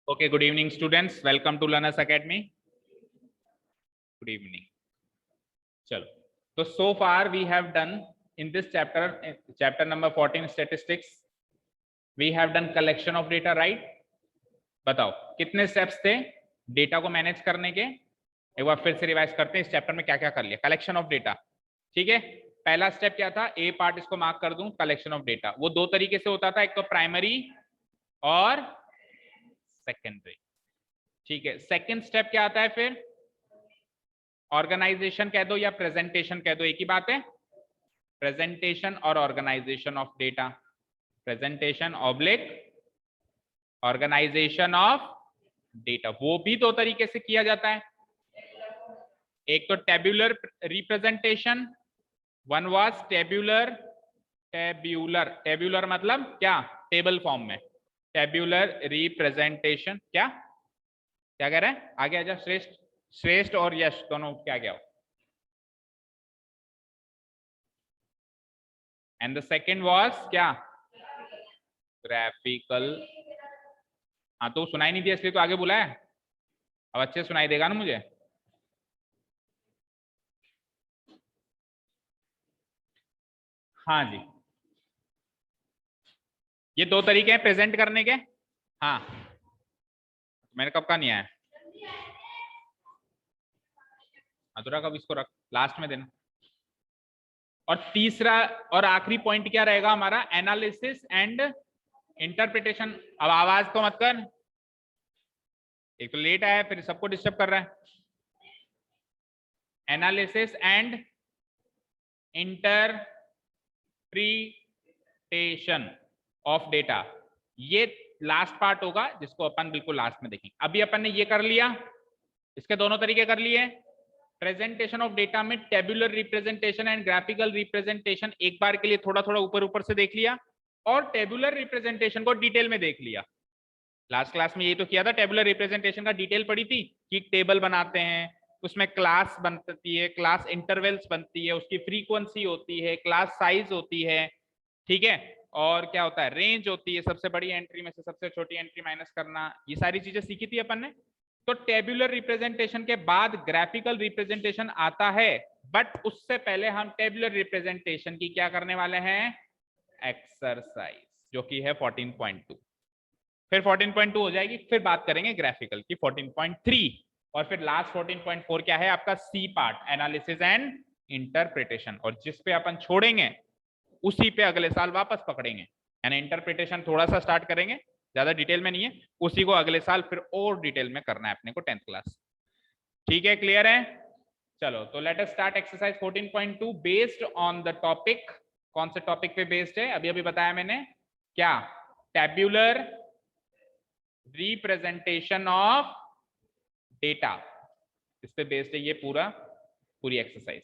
Okay, good evening, students. Welcome to Learners Academy. Good evening. Chalo. So far we have done in this chapter number 14, statistics. We have done collection of data, right? बताओ कितने steps थे data को manage करने के। एक बार फिर से revise करते हैं इस चैप्टर में क्या क्या कर लिया। कलेक्शन ऑफ डेटा, ठीक है। पहला स्टेप क्या था, ए पार्ट इसको मार्क कर दूं, कलेक्शन ऑफ डेटा। वो दो तरीके से होता था, एक तो प्राइमरी और सेकेंडरी, ठीक है। सेकेंड स्टेप क्या आता है फिर, ऑर्गेनाइजेशन कह दो या प्रेजेंटेशन कह दो, एक ही बात है। प्रेजेंटेशन और organisation of data, presentation oblique organisation of data, वो भी दो तरीके से किया जाता है। एक तो tabular representation, one was tabular मतलब क्या, टेबल फॉर्म में। टेब्यूलर रिप्रेजेंटेशन क्या क्या कह रहे हैं, आगे आ जा। श्रेष्ठ और यश दोनों क्या क्या हो। एंड द सेकेंड वाज क्या, ग्राफिकल। हाँ तो सुनाई नहीं दिया इसलिए तो आगे बुलाया, अब अच्छे सुनाई देगा ना मुझे। हाँ जी, ये दो तरीके हैं प्रेजेंट करने के। हाँ मैंने कब का नहीं आया, अधूरा कब, इसको रख लास्ट में देना। और तीसरा और आखिरी पॉइंट क्या रहेगा हमारा, एनालिसिस एंड इंटरप्रिटेशन। अब आवाज तो मत कर, एक तो लेट आया फिर सबको डिस्टर्ब कर रहा है। Analysis and interpretation of data, ये लास्ट पार्ट होगा जिसको अपन बिल्कुल लास्ट में देखेंगे। अभी अपन ने ये कर लिया, इसके दोनों तरीके कर लिए। प्रेजेंटेशन ऑफ डेटा में tabular representation and graphical representation एक बार के लिए थोड़ा थोड़ा ऊपर ऊपर से देख लिया, और टेबुलर रिप्रेजेंटेशन को डिटेल में देख लिया। लास्ट क्लास में ये तो किया था, टेबुलर रिप्रेजेंटेशन का डिटेल पड़ी थी कि टेबल बनाते हैं, उसमें क्लास बनती है, क्लास इंटरवल्स बनती है, उसकी फ्रीक्वेंसी होती है, क्लास साइज होती है, ठीक है। और क्या होता है, रेंज होती है, सबसे बड़ी एंट्री में से सबसे छोटी एंट्री माइनस करना, ये सारी चीजें सीखी थी अपन ने। तो टेबुलर रिप्रेजेंटेशन के बाद ग्राफिकल रिप्रेजेंटेशन आता है, बट उससे पहले हम टेबुलर रिप्रेजेंटेशन की क्या करने वाले हैं, एक्सरसाइज, जो कि है 14.2। फिर 14.2 हो जाएगी, फिर बात करेंगे ग्राफिकल की 14.3, और फिर लास्ट 14.4 क्या है आपका, C part, analysis and interpretation. और जिस पे अपन छोड़ेंगे उसी पे अगले साल वापस पकड़ेंगे, यानी इंटरप्रिटेशन थोड़ा सा स्टार्ट करेंगे, ज्यादा डिटेल में नहीं है, उसी को अगले साल फिर और डिटेल में करना है अपने को 10th क्लास, ठीक है। क्लियर है, चलो तो let us start exercise 14.2 based on the topic. कौन से टॉपिक पे बेस्ड है, अभी अभी बताया मैंने, क्या, टेब्यूलर रिप्रेजेंटेशन ऑफ डेटा, इस पे बेस्ड है ये पूरी एक्सरसाइज,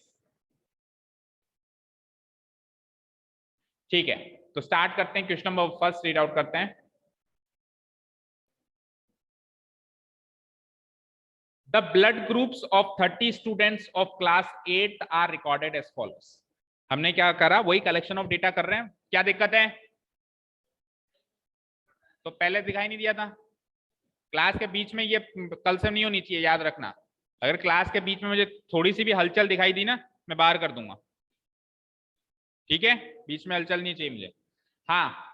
ठीक है। तो स्टार्ट करते हैं, question number first read out करते हैं। The blood groups of 30 students of class 8 are recorded as follows. हमने क्या करा, वही कलेक्शन ऑफ डेटा कर रहे हैं। क्या दिक्कत है, तो पहले दिखाई नहीं दिया था, क्लास के बीच में ये कल से नहीं होनी चाहिए, याद रखना। अगर क्लास के बीच में मुझे थोड़ी सी भी हलचल दिखाई दी ना, मैं बाहर कर दूंगा, ठीक है। बीच में हलचल नहीं चाहिए मुझे। हाँ,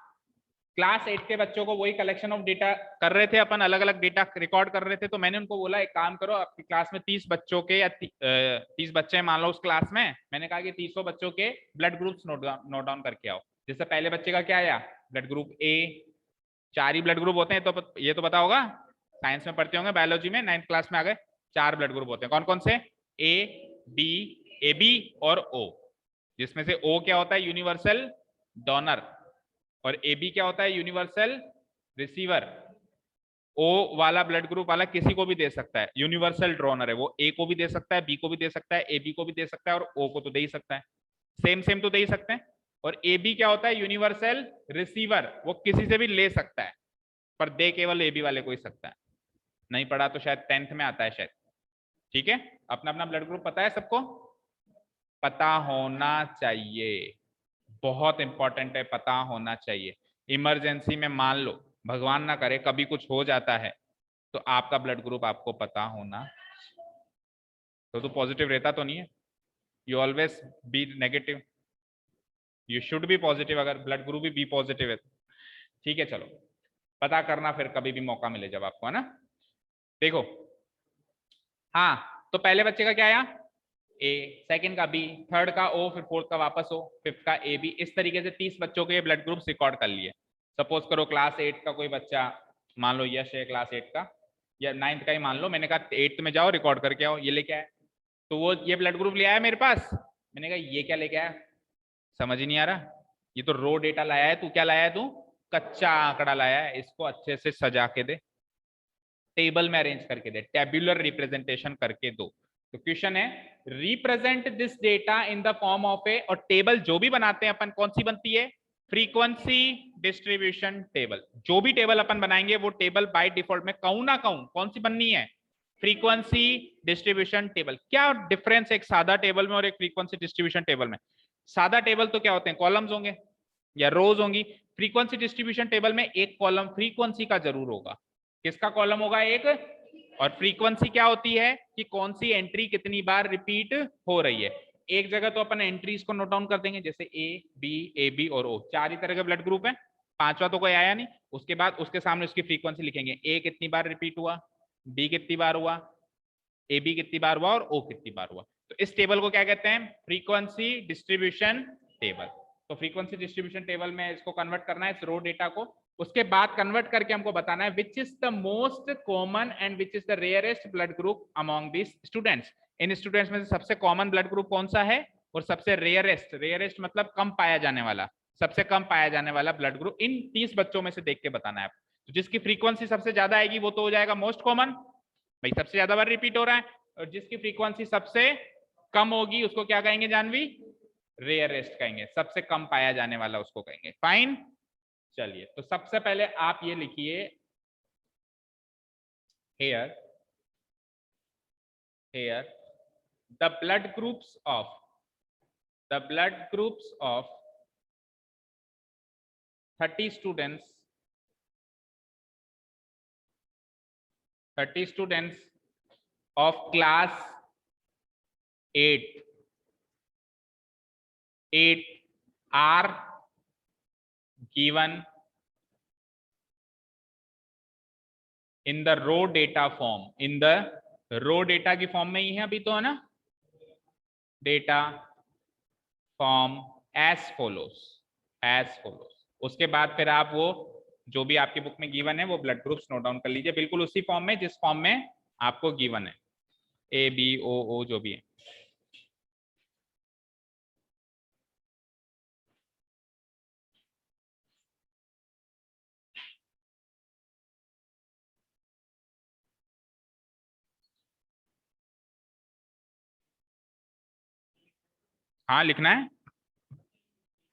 क्लास 8 के बच्चों को वही कलेक्शन ऑफ डेटा कर रहे थे अपन, अलग अलग डेटा रिकॉर्ड कर रहे थे। तो मैंने उनको बोला एक काम करो, आपकी क्लास में 30 बच्चों के या 30 बच्चे मान लो उस क्लास में, मैंने कहा कि 30 बच्चों के ब्लड ग्रुप्स नोट डाउन करके आओ। जैसे पहले बच्चे का क्या आया, blood group A, 4 he blood group होते हैं, तो ये तो पता होगा, साइंस में पढ़ते होंगे, बायोलॉजी में 9th क्लास में आ गए। 4 ब्लड ग्रुप होते हैं, कौन कौन से, ए, डी, ए बी और ओ, जिसमें से ओ क्या होता है, यूनिवर्सल डोनर, और ए बी क्या होता है, यूनिवर्सल रिसीवर। ओ वाला ब्लड ग्रुप वाला किसी को भी दे सकता है, यूनिवर्सल डोनर है वो, ए को भी दे सकता है, बी को भी दे सकता है, ए बी को भी दे सकता है, और ओ को तो दे ही सकता है, सेम सेम तो दे ही सकते हैं। और ए बी क्या होता है, यूनिवर्सल रिसीवर, वो किसी से भी ले सकता है, पर दे केवल ए बी वाले को ही सकता है। नहीं पढ़ा तो शायद 10th में आता है शायद, ठीक है। अपना अपना ब्लड ग्रुप पता है सबको, पता होना चाहिए, बहुत इंपॉर्टेंट है, पता होना चाहिए। इमरजेंसी में मान लो, भगवान ना करे कभी कुछ हो जाता है, तो आपका ब्लड ग्रुप आपको पता होना, तो पॉजिटिव रहता तो नहीं है, you always be negative, you should be positive, अगर ब्लड ग्रुप भी बी पॉजिटिव है। ठीक है, चलो पता करना फिर कभी भी मौका मिले जब आपको, है ना। देखो, हाँ, तो पहले बच्चे का क्या आया, ए, सेकंड का बी, थर्ड का ओ, फिर फोर्थ का वापस ओ, फिफ्थ का ए बी, इस तरीके से 30 बच्चों के ब्लड ग्रुप्स रिकॉर्ड कर लिए। सपोज करो क्लास 8 का कोई बच्चा, मान लो यश है क्लास 8 का, या 9th का ही मान लो, मैंने कहा 8th में जाओ रिकॉर्ड करके आओ, ये लेके आया, तो वो ये ब्लड ग्रुप ले आया मेरे पास, मैंने कहा ये क्या लेके आया, समझ ही नहीं आ रहा, ये तो रो डेटा लाया है, तू क्या लाया है, तू कच्चा आंकड़ा लाया है, इसको अच्छे से सजा के दे, टेबल में अरेंज करके दे, टेबुलर रिप्रेजेंटेशन करके दो। तो क्वेश्चन है, represent this data in the form of a, और टेबल जो भी बनाते हैं अपन कौन सी बनती है, फ्रीक्वेंसी डिस्ट्रीब्यूशन टेबल। जो भी टेबल अपन बनाएंगे वो टेबल बाय डिफॉल्ट में कहूं ना कहूं कौन सी बननी है, फ्रीक्वेंसी डिस्ट्रीब्यूशन टेबल। क्या डिफरेंस एक सादा टेबल में और एक फ्रीक्वेंसी डिस्ट्रीब्यूशन टेबल में, सादा टेबल तो क्या होते हैं, कॉलम्स होंगे या रोज होंगी, फ्रीक्वेंसी डिस्ट्रीब्यूशन टेबल में एक कॉलम फ्रीक्वेंसी का जरूर होगा, किसका कॉलम होगा, एक, और फ्रीक्वेंसी क्या होती है कि कौन सी एंट्री कितनी बार रिपीट हो रही है। एक जगह तो अपन एंट्रीज को नोट डाउन कर देंगे, जैसे ए बी और ओ, 4 ही तरह के ब्लड ग्रुप है, पांचवा तो कोई आया नहीं, उसके बाद उसके सामने उसकी फ्रीक्वेंसी लिखेंगे, ए कितनी बार रिपीट हुआ, बी कितनी बार हुआ, ए बी कितनी बार हुआ और ओ कितनी बार हुआ। तो इस टेबल को क्या कहते हैं, फ्रीक्वेंसी डिस्ट्रीब्यूशन टेबल। तो फ्रीक्वेंसी डिस्ट्रीब्यूशन टेबल में इसको कन्वर्ट करना है इस रो डेटा को, उसके बाद कन्वर्ट करके हमको बताना है which is the most common and which is the rarest blood group among this students. In students में से सबसे कॉमन ब्लड ग्रुप कौन सा है और सबसे रेयरेस्ट, रेयरेस्ट मतलब कम पाया जाने वाला, सबसे कम पाया जाने वाला ब्लड ग्रुप इन 30 बच्चों में से देख के बताना है। तो जिसकी फ्रीक्वेंसी सबसे ज्यादा आएगी वो तो हो जाएगा मोस्ट कॉमन, भाई सबसे ज्यादा बार रिपीट हो रहा है, और जिसकी फ्रीक्वेंसी सबसे कम होगी उसको क्या कहेंगे जानवी, रेयरेस्ट कहेंगे, सबसे कम पाया जाने वाला उसको कहेंगे। फाइन, चलिए तो सबसे पहले आप ये लिखिए, here here the blood groups of 30 students of class 8 are given in the raw data form, in the raw data की फॉर्म में ही है अभी तो, है ना, डेटा फॉर्म एज फॉलोस। उसके बाद फिर आप वो जो भी आपकी बुक में गिवन है वो ब्लड ग्रुप्स नोट डाउन कर लीजिए, बिल्कुल उसी फॉर्म में जिस फॉर्म में आपको गिवन है, ए बी ओ जो भी है। हाँ लिखना है,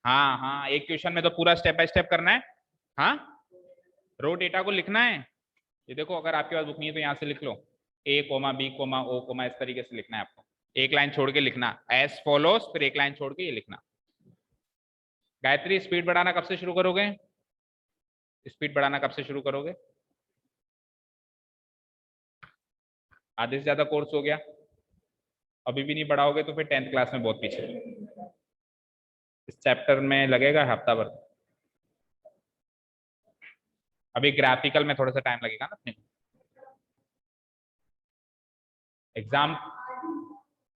हाँ हाँ, एक क्वेश्चन में तो पूरा स्टेप बाय स्टेप करना है। हाँ, रो डेटा को लिखना है, ये देखो अगर आपके पास बुक नहीं है तो यहाँ से लिख लो, ए कोमा बी कोमा ओ कोमा, इस तरीके से लिखना है आपको, एक लाइन छोड़ के लिखना एज फॉलोस, फिर एक लाइन छोड़ के ये लिखना। गायत्री स्पीड बढ़ाना कब से शुरू करोगे, स्पीड बढ़ाना कब से शुरू करोगे, आधे से ज्यादा कोर्स हो गया, अभी भी नहीं बढ़ाओगे तो फिर 10th क्लास में बहुत पीछे, इस चैप्टर में लगेगा हफ्ता भर, अभी ग्राफिकल में थोड़ा सा टाइम लगेगा ना अपने एग्जाम,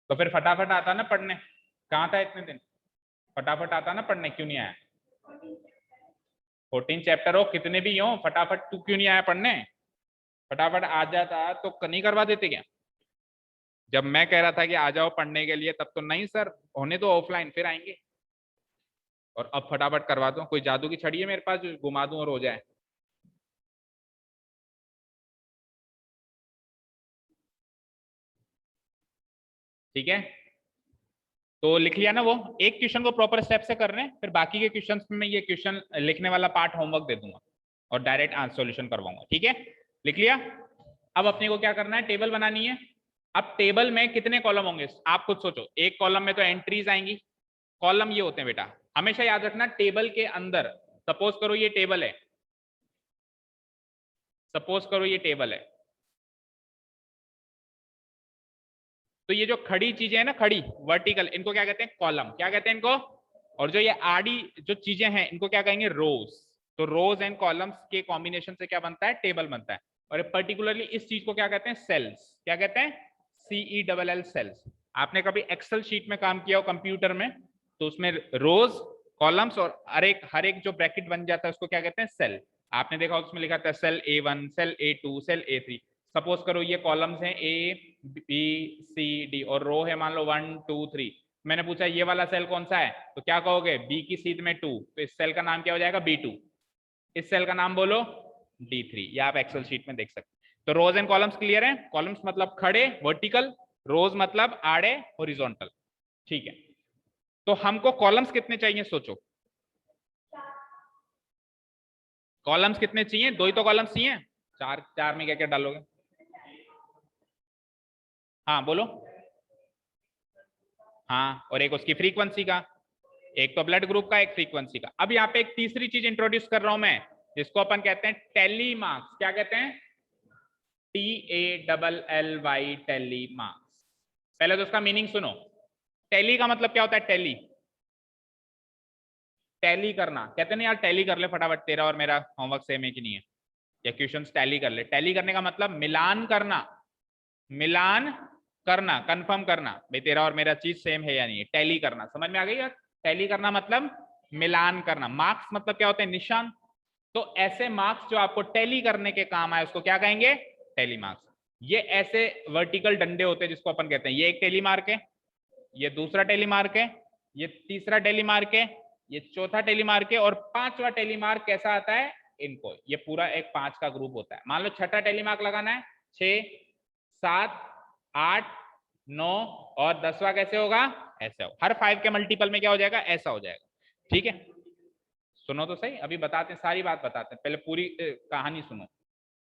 तो फिर फटाफट आता ना पढ़ने, कहाँ था इतने दिन, फटाफट आता ना पढ़ने, क्यों नहीं आया, 14 चैप्टर हो कितने भी हो, फटाफट तू क्यों नहीं आया पढ़ने, फटाफट आ जाता तो नहीं करवा देते क्या, जब मैं कह रहा था कि आ जाओ पढ़ने के लिए तब तो नहीं सर, होने तो ऑफलाइन फिर आएंगे, और अब फटाफट करवा दो, कोई जादू की छड़ी है मेरे पास जो घुमा दूं और हो जाए। ठीक है, तो लिख लिया ना, वो एक क्वेश्चन को प्रॉपर स्टेप से कर रहे हैं, फिर बाकी के क्वेश्चन में ये क्वेश्चन लिखने वाला पार्ट होमवर्क दे दूंगा और डायरेक्ट आंसर सॉल्यूशन करवाऊंगा। ठीक है, लिख लिया। अब अपने को क्या करना है, टेबल बनानी है। अब टेबल में कितने कॉलम होंगे आप खुद सोचो, एक कॉलम में तो एंट्रीज आएंगी, कॉलम ये होते हैं बेटा, हमेशा याद रखना टेबल के अंदर, सपोज करो ये टेबल है, तो ये जो खड़ी चीजें है ना, खड़ी वर्टिकल, इनको क्या कहते हैं? कॉलम। क्या कहते हैं इनको? और जो ये आड़ी जो चीजें हैं इनको क्या कहेंगे? रोज। तो रोज एंड कॉलम्स के कॉम्बिनेशन से क्या बनता है? टेबल बनता है। और पर्टिकुलरली इस चीज को क्या कहते हैं? सेल्स। क्या कहते हैं? CELL, cells. आपने कभी एक्सेल शीट में काम किया हो कंप्यूटर में, तो उसमें रोज, कॉलम्स और हर एक जो ब्रैकेट बन जाता है उसको क्या कहते हैं? सेल। आपने देखा उसमें लिखा था cell A1, cell A2, cell A3। Suppose करो ये कॉलम्स हैं A B C D और रो है मान लो 1 2 3। मैंने पूछा ये वाला सेल कौन सा है, तो क्या कहोगे? बी की सीध में 2, तो इस सेल का नाम क्या हो जाएगा? B2। इस सेल का नाम बोलो D3। ये आप एक्सेल शीट में देख सकते हैं। तो रोज एंड कॉलम्स क्लियर है? कॉलम्स मतलब खड़े वर्टिकल, रोज मतलब आड़े हॉरिजॉन्टल। ठीक है, तो हमको कॉलम्स कितने चाहिए सोचो? कॉलम्स कितने चाहिए? 2 ही तो कॉलम्स चाहिए। चार, चार में क्या क्या डालोगे? हाँ बोलो। हाँ, और एक उसकी फ्रीक्वेंसी का, एक तो ब्लड ग्रुप का, एक फ्रीक्वेंसी का। अब यहाँ पे एक तीसरी चीज इंट्रोड्यूस कर रहा हूं मैं, जिसको अपन कहते हैं टेली मार्क्स। क्या कहते हैं? TALLY, tally marks. पहले तो उसका मीनिंग सुनो। टेली का मतलब क्या होता है? टेली, टैली करना। कहते नहीं यार टैली कर ले फटाफट, तेरा और मेरा होमवर्क सेम है कि नहीं है, या क्वेश्चंस टैली कर ले। टैली करने का मतलब मिलान करना, मिलान करना, कंफर्म करना भाई तेरा और मेरा चीज सेम है या नहीं है। टैली करना, समझ में आ गई यार? टैली करना मतलब मिलान करना। मार्क्स मतलब क्या होते हैं? निशान। तो ऐसे मार्क्स जो आपको टैली करने के काम आए उसको क्या कहेंगे? Tally marks. ये ऐसे वर्टिकल डंडे होते हैं जिसको अपन कहते हैं, ये एक टैली मार्क है, ये दूसरा टैली मार्क है, ये तीसरा टैली मार्क है, ये चौथा टैली मार्क है, और पांचवा टैली मार्क कैसा आता है? इनको, ये पूरा एक 5 का ग्रुप होता है। मान लो छठा टैली मार्क लगाना है, 6 7 8 9, और 10वां कैसे होगा? ऐसे हो। हर 5 के मल्टीपल में क्या हो जाएगा? ऐसा हो जाएगा। ठीक है, सुनो तो सही, अभी बताते हैं, सारी बात बताते हैं, पहले पूरी कहानी सुनो।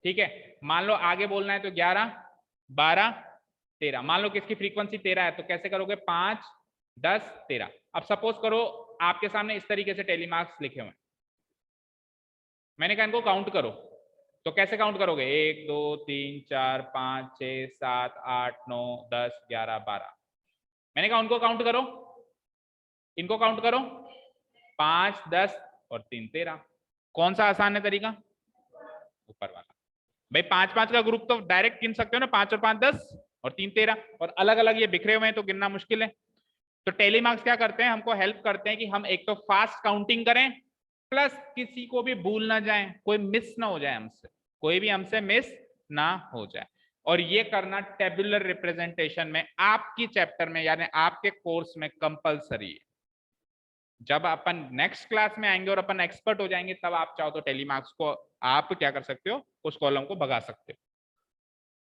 ठीक है, मान लो आगे बोलना है तो 11 12 13। मान लो किसकी फ्रीक्वेंसी 13 है, तो कैसे करोगे? 5 10 13। अब सपोज करो आपके सामने इस तरीके से टेली मार्क्स लिखे हुए हैं, मैंने कहा इनको काउंट करो। तो कैसे काउंट करोगे? 1 2 3 4 5 6 7 8 9 10 11 12। मैंने कहा उनको काउंट करो, इनको काउंट करो। 5 10 और 3 13। कौन सा आसान है तरीका? ऊपर वाला। भाई 5 5 का ग्रुप तो डायरेक्ट गिन सकते हो ना, 5 और 5 10 और 3 13, और अलग अलग ये बिखरे हुए हैं तो गिनना मुश्किल है। तो टेली मार्क्स क्या करते हैं? हमको हेल्प करते हैं कि हम एक तो फास्ट काउंटिंग करें, प्लस किसी को भी भूल ना जाए, कोई मिस ना हो जाए हमसे, कोई भी हमसे मिस ना हो जाए। और ये करना टेबुलर रिप्रेजेंटेशन में आपकी चैप्टर में यानी आपके कोर्स में कंपलसरी है। जब अपन नेक्स्ट क्लास में आएंगे और अपन एक्सपर्ट हो जाएंगे, तब आप चाहो तो टेली मार्क्स को आप क्या कर सकते हो? उस कॉलम को भगा सकते हो।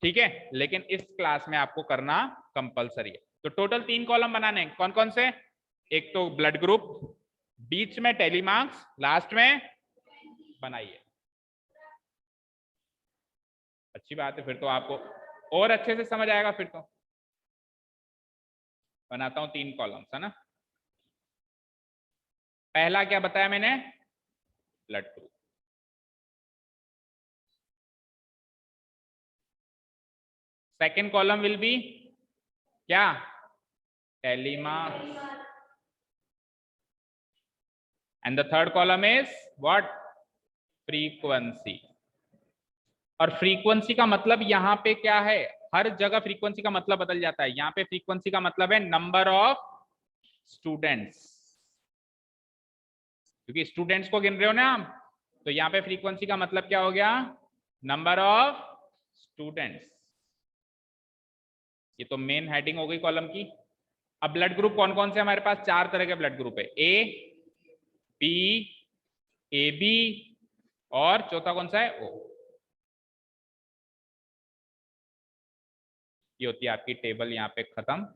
ठीक है, लेकिन इस क्लास में आपको करना कंपलसरी है। तो टोटल 3 कॉलम बनाने हैं, कौन कौन से? एक तो ब्लड ग्रुप, बीच में टेली मार्क्स, लास्ट में बनाइए। अच्छी बात है, फिर तो आपको और अच्छे से समझ आएगा। फिर तो बनाता हूं 3 कॉलम्स, है ना। पहला क्या बताया मैंने? Blood group. Second column will be क्या? Tally marks. And the third column is what? Frequency. और फ्रीक्वेंसी का मतलब यहाँ पे क्या है? हर जगह फ्रीक्वेंसी का मतलब बदल जाता है। यहाँ पे फ्रीक्वेंसी का मतलब है नंबर ऑफ स्टूडेंट्स, क्योंकि स्टूडेंट्स को गिन रहे हो ना आप। तो यहाँ पे फ्रीक्वेंसी का मतलब क्या हो गया? Number of students. ये तो मेन हेडिंग हो गई कॉलम की। अब ब्लड ग्रुप कौन कौन से हमारे पास? 4 तरह के ब्लड ग्रुप है, ए बी ए बी, और चौथा कौन सा है? ओ। ये होती है आपकी टेबल यहाँ पे खत्म।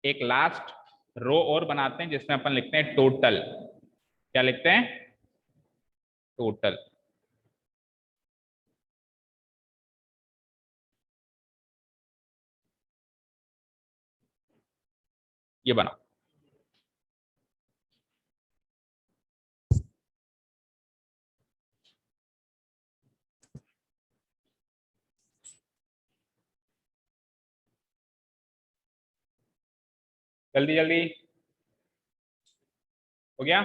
एक लास्ट रो और बनाते हैं जिसमें अपन लिखते हैं टोटल। क्या लिखते हैं? टोटल। ये बना। जल्दी जल्दी हो गया।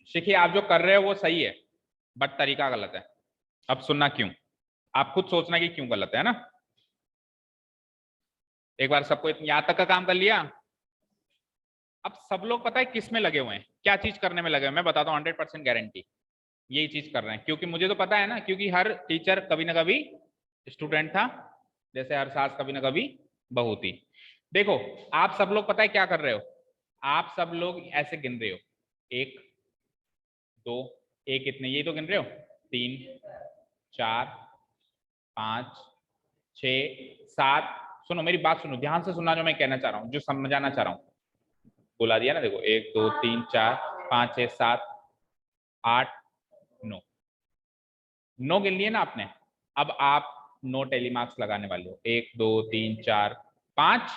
देखिए आप जो कर रहे हो वो सही है, बट तरीका गलत है। अब सुनना क्यों, आप खुद सोचना कि क्यों गलत है ना। एक बार सबको यहां तक का काम कर लिया। अब सब लोग पता है किस में लगे हुए हैं, क्या चीज करने में लगे हुए हैं, मैं बताता हूँ 100% गारंटी यही चीज कर रहे हैं, क्योंकि मुझे तो पता है ना, क्योंकि हर टीचर कभी ना कभी स्टूडेंट था, जैसे हर सास कभी ना कभी बहू थी। देखो आप सब लोग पता है क्या कर रहे हो, आप सब लोग ऐसे गिन रहे हो, एक दो, एक कितने, यही तो गिन रहे हो, 3 4 5 6 7। सुनो मेरी बात सुनो, ध्यान से सुनना जो मैं कहना चाह रहा हूँ, जो समझाना चाह रहा हूँ। बुला दिया ना, देखो 1 2 3 4 5 6 7 8 9, 9 गिन लिए ना आपने। अब आप 9 टेलीमार्क्स लगाने वाले हो, 1 2 3 4 5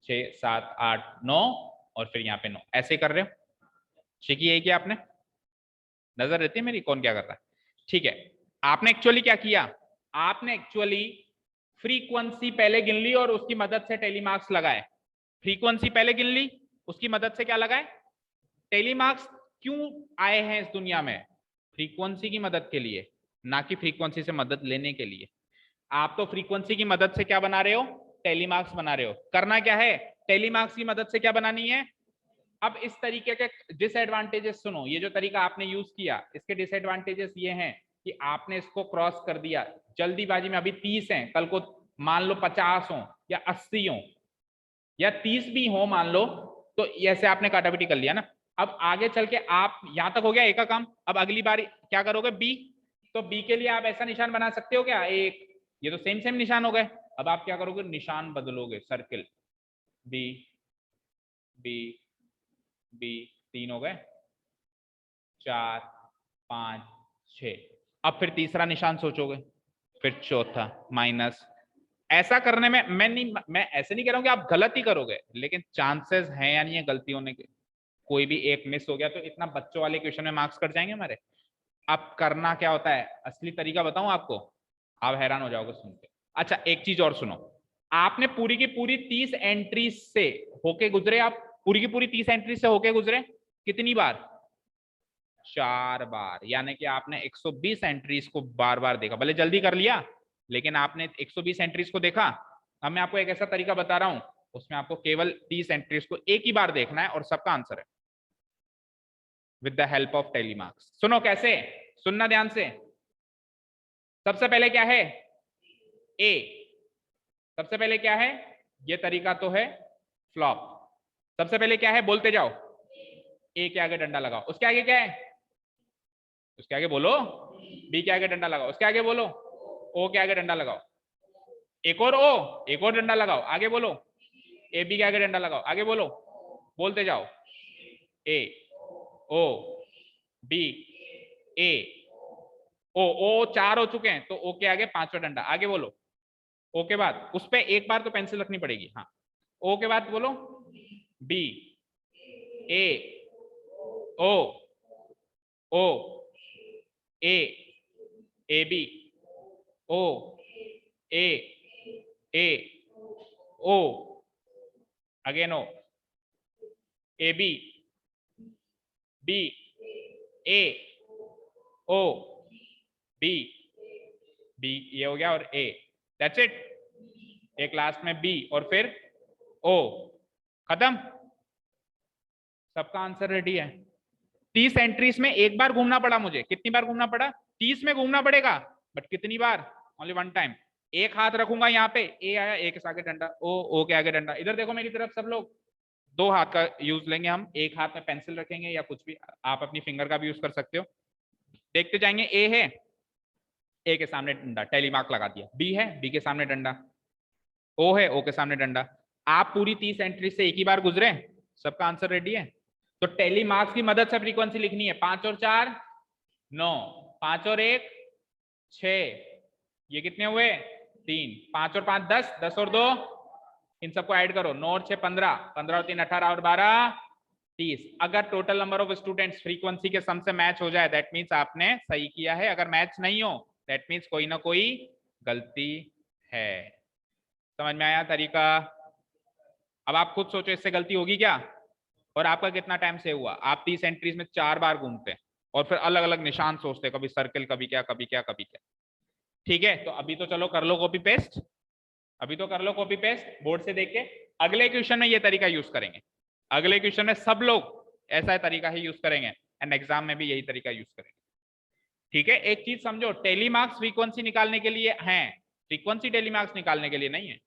6 7 8 9, और फिर यहाँ पे 9, ऐसे कर रहे हो। सीखी है कि आपने, नजर रहती है मेरी कौन क्या कर रहा है। ठीक है, आपने एक्चुअली क्या किया, आपने एक्चुअली फ्रीक्वेंसी पहले गिन ली और उसकी मदद से टेलीमार्क्स लगाए। फ्रीक्वेंसी पहले गिन ली, उसकी मदद से क्या लगाए, टेलीमार्क्स। क्यों आए हैं इस दुनिया में, फ्रीक्वेंसी की मदद के लिए, ना कि फ्रीक्वेंसी से मदद लेने के लिए। आप तो फ्रीक्वेंसी की मदद से क्या बना रहे हो, टेलीमार्क्स बना रहे हो। करना क्या है, टेलीमार्क्स की मदद से क्या बनानी है। अब इस तरीके के डिसएडवांटेजेस सुनो, ये जो तरीका आपने यूज किया इसके डिसएडवांटेजेस ये हैं कि आपने इसको क्रॉस कर दिया जल्दीबाजी में। अभी 30 हैं, कल को मान लो 50 हो या 80 हो या 30 भी हो मान लो, तो ऐसे आपने काटापिटी कर लिया ना। अब आगे चल के आप, यहां तक हो गया ए का काम, अब अगली बार क्या करोगे, बी। तो बी के लिए आप ऐसा निशान बना सकते हो क्या, एक, ये तो सेम सेम निशान हो गए। अब आप क्या करोगे, निशान बदलोगे, सर्किल, बी बी बी, 3 हो गए, 4 5 6। अब फिर तीसरा निशान सोचोगे, फिर चौथा माइनस। ऐसा करने में मैं ऐसे नहीं कह रहा हूं कि आप गलत ही करोगे, लेकिन चांसेस हैं या नहीं है गलती होने के। कोई भी एक मिस हो गया तो इतना बच्चों वाले क्वेश्चन में मार्क्स कट जाएंगे हमारे। अब करना क्या होता है, असली तरीका बताऊं आपको, आप हैरान हो जाओगे सुन के। अच्छा एक चीज और सुनो, आपने पूरी की पूरी 30 एंट्री से होके गुजरे, आप पूरी की पूरी 30 एंट्री से होके गुजरे कितनी बार, 4 बार। यानी कि आपने 120 एंट्रीज को बार बार देखा, भले जल्दी कर लिया लेकिन आपने 120 एंट्रीज को देखा। अब मैं आपको एक ऐसा तरीका बता रहा हूं, उसमें आपको केवल 30 एंट्रीज को एक ही बार देखना है और सबका आंसर है with the help of telemarks. सुनो कैसे, सुनना ध्यान से। सबसे पहले क्या है, ए। सबसे पहले क्या है, ये तरीका तो है फ्लॉप। सबसे पहले क्या है बोलते जाओ, ए के आगे डंडा लगाओ, उसके आगे क्या है, उसके आगे बोलो, बी के आगे डंडा लगाओ, उसके आगे बोलो, ओ के आगे डंडा लगाओ, एक और ओ, एक और डंडा लगाओ, आगे बोलो, ए बी के आगे डंडा लगाओ, आगे बोलो, बोलते जाओ, ए ओ बी ए ओ 4 हो चुके हैं तो ओ के आगे 5वां डंडा, आगे बोलो। ओ के बाद उस पर एक बार तो पेंसिल रखनी पड़ेगी, हाँ। ओ के बाद बोलो, B A O O A A B O A A O, again O, A B B A O B B, ये हो गया, और ए, दैट्स इट। एक लास्ट में बी और फिर ओ, खत्म, सबका आंसर रेडी है। 30 एंट्रीज में एक बार घूमना पड़ा मुझे, कितनी बार घूमना पड़ा, 30 में घूमना पड़ेगा, बट कितनी बार, ओनली वन टाइम। एक हाथ रखूंगा यहाँ पे, ए आया, ए के आगे डंडा, ओ के आगे डंडा। इधर देखो मेरी तरफ सब लोग, दो हाथ का यूज लेंगे हम, एक हाथ में पेंसिल रखेंगे या कुछ भी, आप अपनी फिंगर का भी यूज कर सकते हो। देखते जाएंगे, ए है, ए के सामने डंडा, टेलीमार्क लगा दिया। बी है, बी के सामने डंडा। ओ है, ओ के सामने डंडा। आप पूरी 30 एंट्री से एक ही बार गुजरे, सबका आंसर रेडी है। तो टेलीमार्क्स की मदद से फ्रीक्वेंसी लिखनी है, 5 और 4 9, 5 और 1 6, ये कितने हुए 3, 5 और 5 10, 10 और 2, इन सबको ऐड करो, 9 और 6 15, 15 और 3 18 और 12 30। अगर total number of students frequency के सम से मैच हो जाए दैट मीन्स आपने सही किया है, अगर मैच नहीं हो दैट मीन्स कोई ना कोई गलती है। समझ में आया तरीका? अब आप खुद सोचो इससे गलती होगी क्या, और आपका कितना टाइम से हुआ? आप 30 एंट्रीज में 4 बार घूमते हैं और फिर अलग अलग निशान सोचते, कभी सर्कल, कभी क्या कभी क्या कभी क्या। ठीक है, तो अभी तो चलो कर लो कॉपी पेस्ट, अभी तो कर लो कॉपी पेस्ट बोर्ड से देख के। अगले क्वेश्चन में ये तरीका यूज करेंगे, अगले क्वेश्चन में सब लोग ऐसा तरीका ही यूज करेंगे एंड एग्जाम में भी यही तरीका यूज करेंगे। ठीक है, एक चीज समझो, टेलीमार्क्स फ्रीक्वेंसी निकालने के लिए है, फ्रीक्वेंसी टेलीमार्क्स निकालने के लिए नहीं है।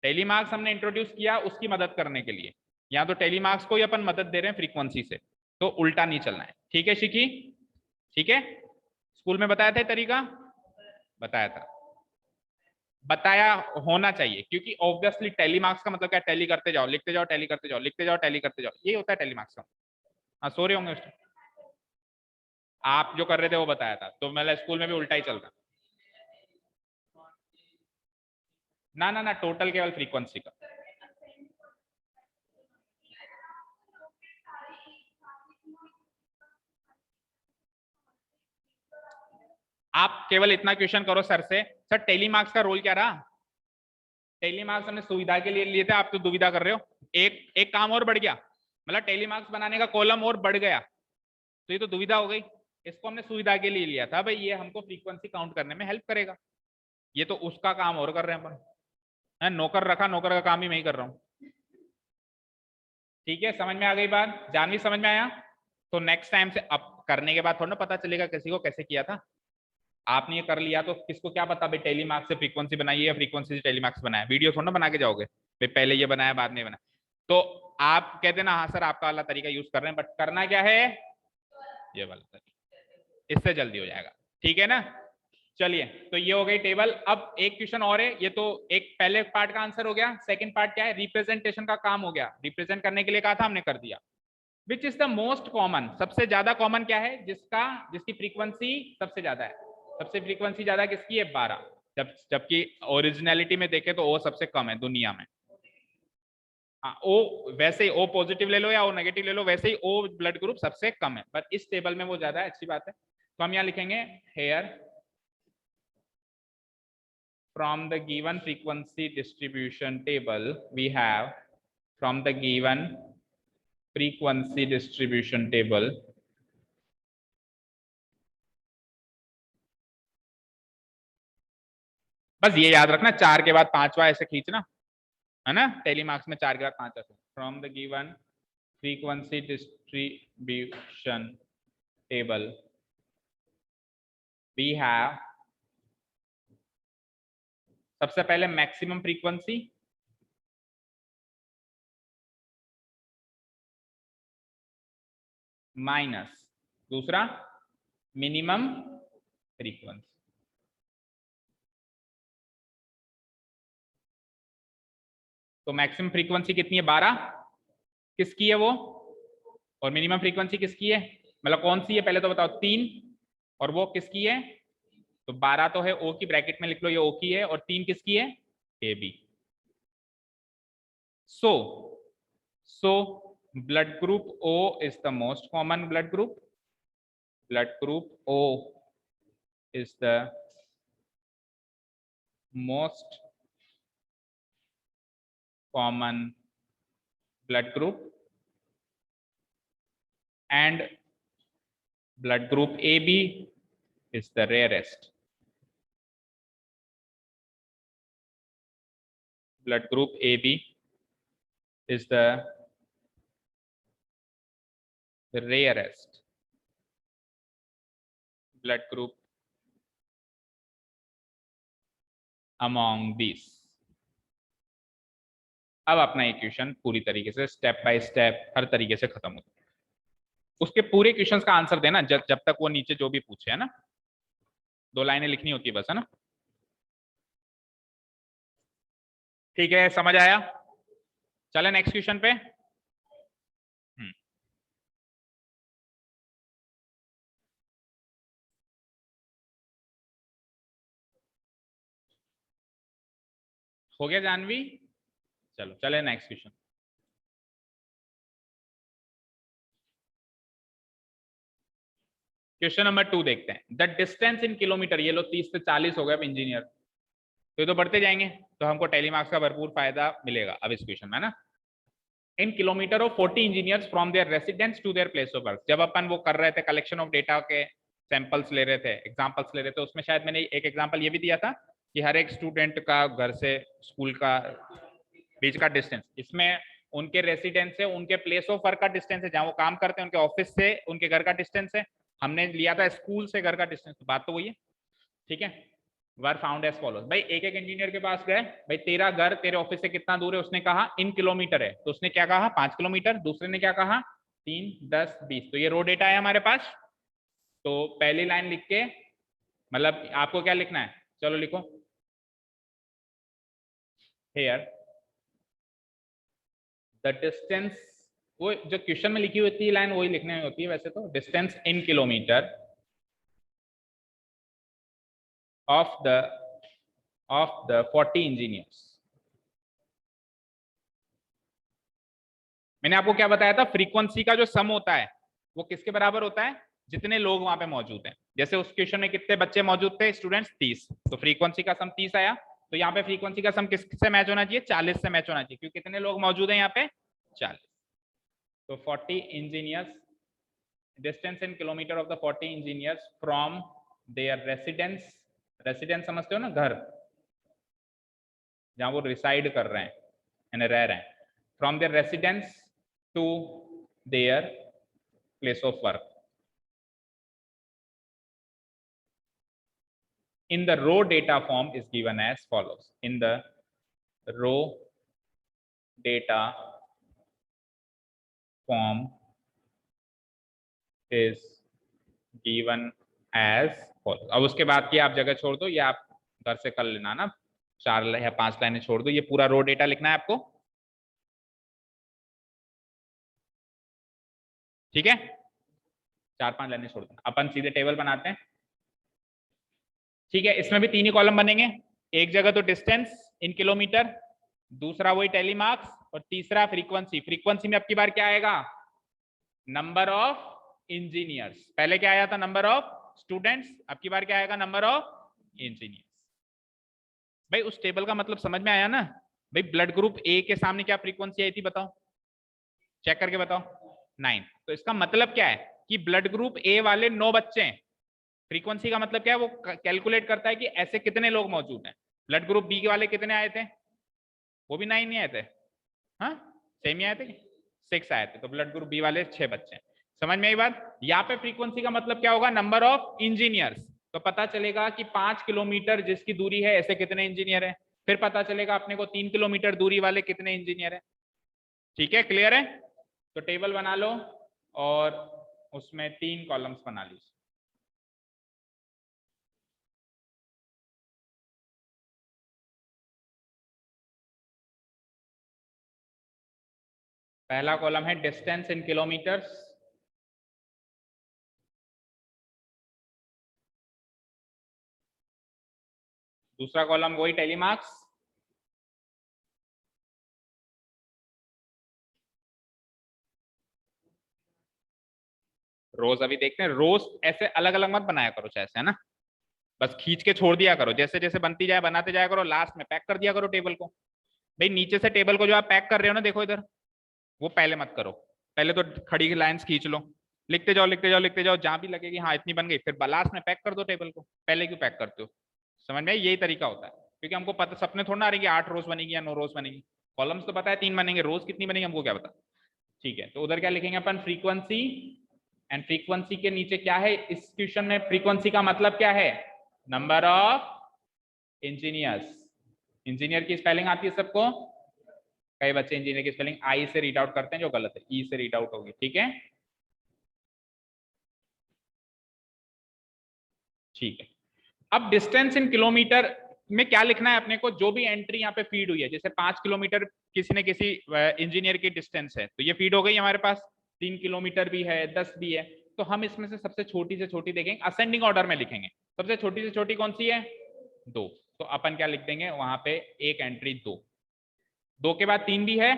टेलीमार्क्स हमने इंट्रोड्यूस किया उसकी मदद करने के लिए, या तो टेलीमार्क्स को ही अपन मदद दे रहे हैं फ्रीक्वेंसी से, तो उल्टा नहीं चलना है। ठीक है शिकी? ठीक है, स्कूल में बताया था तरीका, बताया था, बताया होना चाहिए, क्योंकि ऑब्वियसली टेलीमार्क्स का मतलब क्या, टैली करते जाओ लिखते जाओ, टैली करते जाओ लिखते जाओ, टैली करते जाओ, ये होता है टेलीमार्क्स का। हाँ सो रहे होंगे, आप जो कर रहे थे वो बताया था, तो मतलब स्कूल में भी उल्टा ही चल रहा। ना ना ना, टोटल केवल फ्रीक्वेंसी का। आप केवल इतना क्वेश्चन करो सर से, सर टेलीमार्क्स का रोल क्या रहा? टेलीमार्क्स हमने सुविधा के लिए लिए थे, आप तो दुविधा कर रहे हो। एक एक काम और बढ़ गया, मतलब टेलीमार्क्स बनाने का कॉलम और बढ़ गया, तो ये तो दुविधा हो गई। इसको हमने सुविधा के लिए लिया था भाई, ये हमको फ्रीक्वेंसी काउंट करने में हेल्प करेगा, ये तो उसका काम और कर रहे हैं अपन। नौकर रखा, नौकर का काम ही मैं ही कर रहा हूँ। ठीक है, समझ में आ गई बात? जानवी समझ में आया? तो नेक्स्ट टाइम से अब करने के बाद थोड़ा ना पता चलेगा किसी को कैसे किया था। आपने ये कर लिया तो किसको क्या पता भाई टेलीमार्क्स से फ्रीक्वेंसी बनाई या फ्रीक्वेंसी से टेलीमार्क्स बनाया, वीडियो थोड़ा ना बना के जाओगे भाई पहले ये बनाया बाद में बनाया। तो आप कहते ना हाँ सर आपका वाला तरीका यूज कर रहे हैं, बट करना क्या है, ये वाला तरीका, इससे जल्दी हो जाएगा। ठीक है ना? चलिए, तो ये हो गई टेबल। अब एक क्वेश्चन और है, ये तो एक पहले पार्ट का आंसर हो गया, सेकंड पार्ट क्या है, रिप्रेजेंटेशन का काम हो गया। रिप्रेजेंट करने के लिए कहा था, हमने कर दिया। Which is the most common, सबसे ज्यादा कॉमन क्या है, जिसकी फ्रीक्वेंसी सबसे ज्यादा है। सबसे फ्रीक्वेंसी ज्यादा किसकी है, 12, जबकि ओरिजिनलिटी में देखें तो ओ सबसे कम है दुनिया में। हाँ, ओ वैसे ही ओ पॉजिटिव ले लो या ओ नेगेटिव ले लो, वैसे ही ओ ब्लड ग्रुप सबसे कम है, पर इस टेबल में वो ज्यादा है, अच्छी बात है। तो हम यहाँ लिखेंगे hair from the given frequency distribution table we have, from the given frequency distribution table बस ये याद रखना, 4 के बाद 5वां ऐसे खींचना है ना, टेलीमार्क्स में 4 के बाद 5 ऐसे। From the given frequency distribution table we have, सबसे पहले मैक्सिमम फ्रीक्वेंसी माइनस दूसरा मिनिमम फ्रीक्वेंसी। तो मैक्सिमम फ्रीक्वेंसी कितनी है, 12, किसकी है वो, और मिनिमम फ्रीक्वेंसी किसकी है, मतलब कौन सी है पहले तो बताओ, 3, और वो किसकी है, तो 12 तो है ओ की, ब्रैकेट में लिख लो ये ओ की है, और 3 किसकी है, A B. So blood group O is the most common blood group, blood group O is the most common blood group and blood group AB is the rarest. Blood group AB is the rarest blood group among these. अब अपना equation पूरी तरीके से step by step हर तरीके से खत्म होता है, उसके पूरे क्वेश्चंस का आंसर देना जब तक वो नीचे जो भी पूछे, है ना, 2 लाइनें लिखनी होती है बस, है ना। ठीक है, समझ आया? चले नेक्स्ट क्वेश्चन पे। हो गया जानवी? चलो चले नेक्स्ट क्वेश्चन। क्वेश्चन नंबर 2 देखते हैं। द डिस्टेंस इन किलोमीटर, ये लो 30 से 40 हो गए अब इंजीनियर, तो ये तो बढ़ते जाएंगे, तो हमको टेलीमार्क्स का भरपूर फायदा मिलेगा अब इस क्वेश्चन में ना। In kilometre of 40 engineers from their residence to their place of work. जब अपन वो कर रहे थे कलेक्शन ऑफ डेटा के सैंपल्स ले रहे थे, एग्जांपल्स ले रहे थे, उसमें शायद मैंने एक एग्जांपल ये भी दिया था कि हर एक स्टूडेंट का घर से स्कूल का बीच का डिस्टेंस, इसमें उनके रेसिडेंस से उनके प्लेस ऑफ वर्क का डिस्टेंस है, जहां वो काम करते हैं उनके ऑफिस से उनके घर का डिस्टेंस है। हमने लिया था स्कूल से घर का डिस्टेंस, बात तो वही है, ठीक है। Were found as follows. भाई एक एक इंजीनियर के पास गए, भाई तेरा घर तेरे ऑफिस से कितना दूर है, उसने कहा इन किलोमीटर है, तो उसने क्या कहा 5 किलोमीटर, दूसरे ने क्या कहा 3, 10, 20। तो ये रो डेटा है हमारे पास। तो पहली लाइन लिख के, मतलब आपको क्या लिखना है, चलो लिखो हेयर द डिस्टेंस, वो जो क्वेश्चन में लिखी होती है लाइन वही लिखने में होती है वैसे तो, distance in kilometre of the 40 engineers. मैंने आपको क्या बताया था, फ्रीक्वेंसी का जो सम होता है वो किसके बराबर होता है, जितने लोग वहां पे मौजूद हैं। जैसे उस क्वेश्चन में कितने बच्चे मौजूद थे, स्टूडेंट्स 30, तो फ्रीक्वेंसी का सम 30 आया। तो यहाँ पे फ्रीक्वेंसी का सम किससे मैच होना चाहिए, 40 से मैच होना चाहिए, क्योंकि कितने लोग मौजूद हैं यहाँ पे 40। तो 40 engineers, distance in kilometre of the 40 engineers from their residence, residence समझते हो ना, घर जहां वो रिसाइड कर रहे हैं यानी रह रहे हैं, from their residence to their place of work. In the raw data form is given as follows. In the raw data form is given as follows. अब उसके बाद की आप जगह छोड़ दो, ये आप घर से कर लेना ना, 4 या 5 लाइनें छोड़ दो, ये पूरा रो डेटा लिखना है आपको, ठीक है। 4-5 लाइनें छोड़ दो, अपन सीधे टेबल बनाते हैं, ठीक है। इसमें भी 3 ही कॉलम बनेंगे, एक जगह तो डिस्टेंस इन किलोमीटर, दूसरा वही टेलीमार्क्स, और तीसरा फ्रीक्वेंसी। फ्रीक्वेंसी में अब की बार क्या आएगा, नंबर ऑफ इंजीनियर्स। पहले क्या आया था, नंबर ऑफ स्टूडेंट्स, अब की बार क्या आएगा, नंबर ऑफ इंजीनियर्स। भाई उस टेबल का मतलब समझ में आया ना। भाई ब्लड ग्रुप ए के सामने क्या फ्रीक्वेंसी आई थी बताओ, चेक करके बताओ, 9। तो इसका मतलब क्या है कि ब्लड ग्रुप ए वाले 9 बच्चे हैं। फ्रीक्वेंसी का मतलब क्या है, वो कैलकुलेट करता है कि ऐसे कितने लोग मौजूद हैं। ब्लड ग्रुप बी के वाले कितने आए थे, वो भी 9 नहीं आए थे, हाँ सेम ही आए थे, 6 आए थे। तो ब्लड ग्रुप बी वाले 6 बच्चे हैं। समझ में आई बात। यहाँ पे फ्रीक्वेंसी का मतलब क्या होगा, नंबर ऑफ इंजीनियर्स। तो पता चलेगा कि 5 किलोमीटर जिसकी दूरी है ऐसे कितने इंजीनियर है, फिर पता चलेगा अपने को 3 किलोमीटर दूरी वाले कितने इंजीनियर है, ठीक है, क्लियर है। तो टेबल बना लो और उसमें 3 कॉलम्स बना लीजिए। पहला कॉलम है डिस्टेंस इन किलोमीटर्स, दूसरा कॉलम वही टेलीमार्क्स, रोज अभी देखते हैं। रोज ऐसे अलग अलग मत बनाया करो चाहे, है ना, बस खींच के छोड़ दिया करो, जैसे जैसे बनती जाए बनाते जाया करो, लास्ट में पैक कर दिया करो टेबल को। भाई नीचे से टेबल को जो आप पैक कर रहे हो ना, देखो इधर, वो पहले मत करो, पहले तो खड़ी लाइंस खींच लो, लिखते जाओ लिखते जाओ लिखते जाओ, जहां भी लगेगी हाँ इतनी बन गई, फिर लास्ट में पैक कर दो टेबल को। पहले क्यों पैक करते हो, समझ में, यही तरीका होता है। क्योंकि हमको पता सपने थोड़ा ना आ रही 8 रोज बनेगी या 9 रोज बनेगी, कॉलम्स तो पता है 3 बनेंगे, रोज कितनी बनेगी हमको क्या पता, ठीक है। तो उधर क्या लिखेंगे अपन, फ्रीक्वेंसी, एंड फ्रीक्वेंसी के नीचे क्या है इस क्वेश्चन में, फ्रीक्वेंसी का मतलब क्या है, नंबर ऑफ इंजीनियर्स। इंजीनियर की स्पेलिंग आती है सबको, कई बच्चे इंजीनियर की स्पेलिंग आई से रीड आउट करते हैं, जो गलत है, ई से रीड आउट होगी, ठीक है, ठीक है। अब डिस्टेंस इन किलोमीटर में क्या लिखना है अपने को, जो भी एंट्री यहाँ पे फीड हुई है, जैसे 5 किलोमीटर किसी न किसी इंजीनियर की डिस्टेंस है, तो ये फीड हो गई हमारे पास, 3 किलोमीटर भी है, 10 भी है, तो हम इसमें से सबसे छोटी देखेंगे, असेंडिंग ऑर्डर में लिखेंगे। सबसे छोटी से छोटी कौन सी है, 2, तो अपन क्या लिख देंगे वहां पे, एक एंट्री 2, 2 के बाद 3 भी है,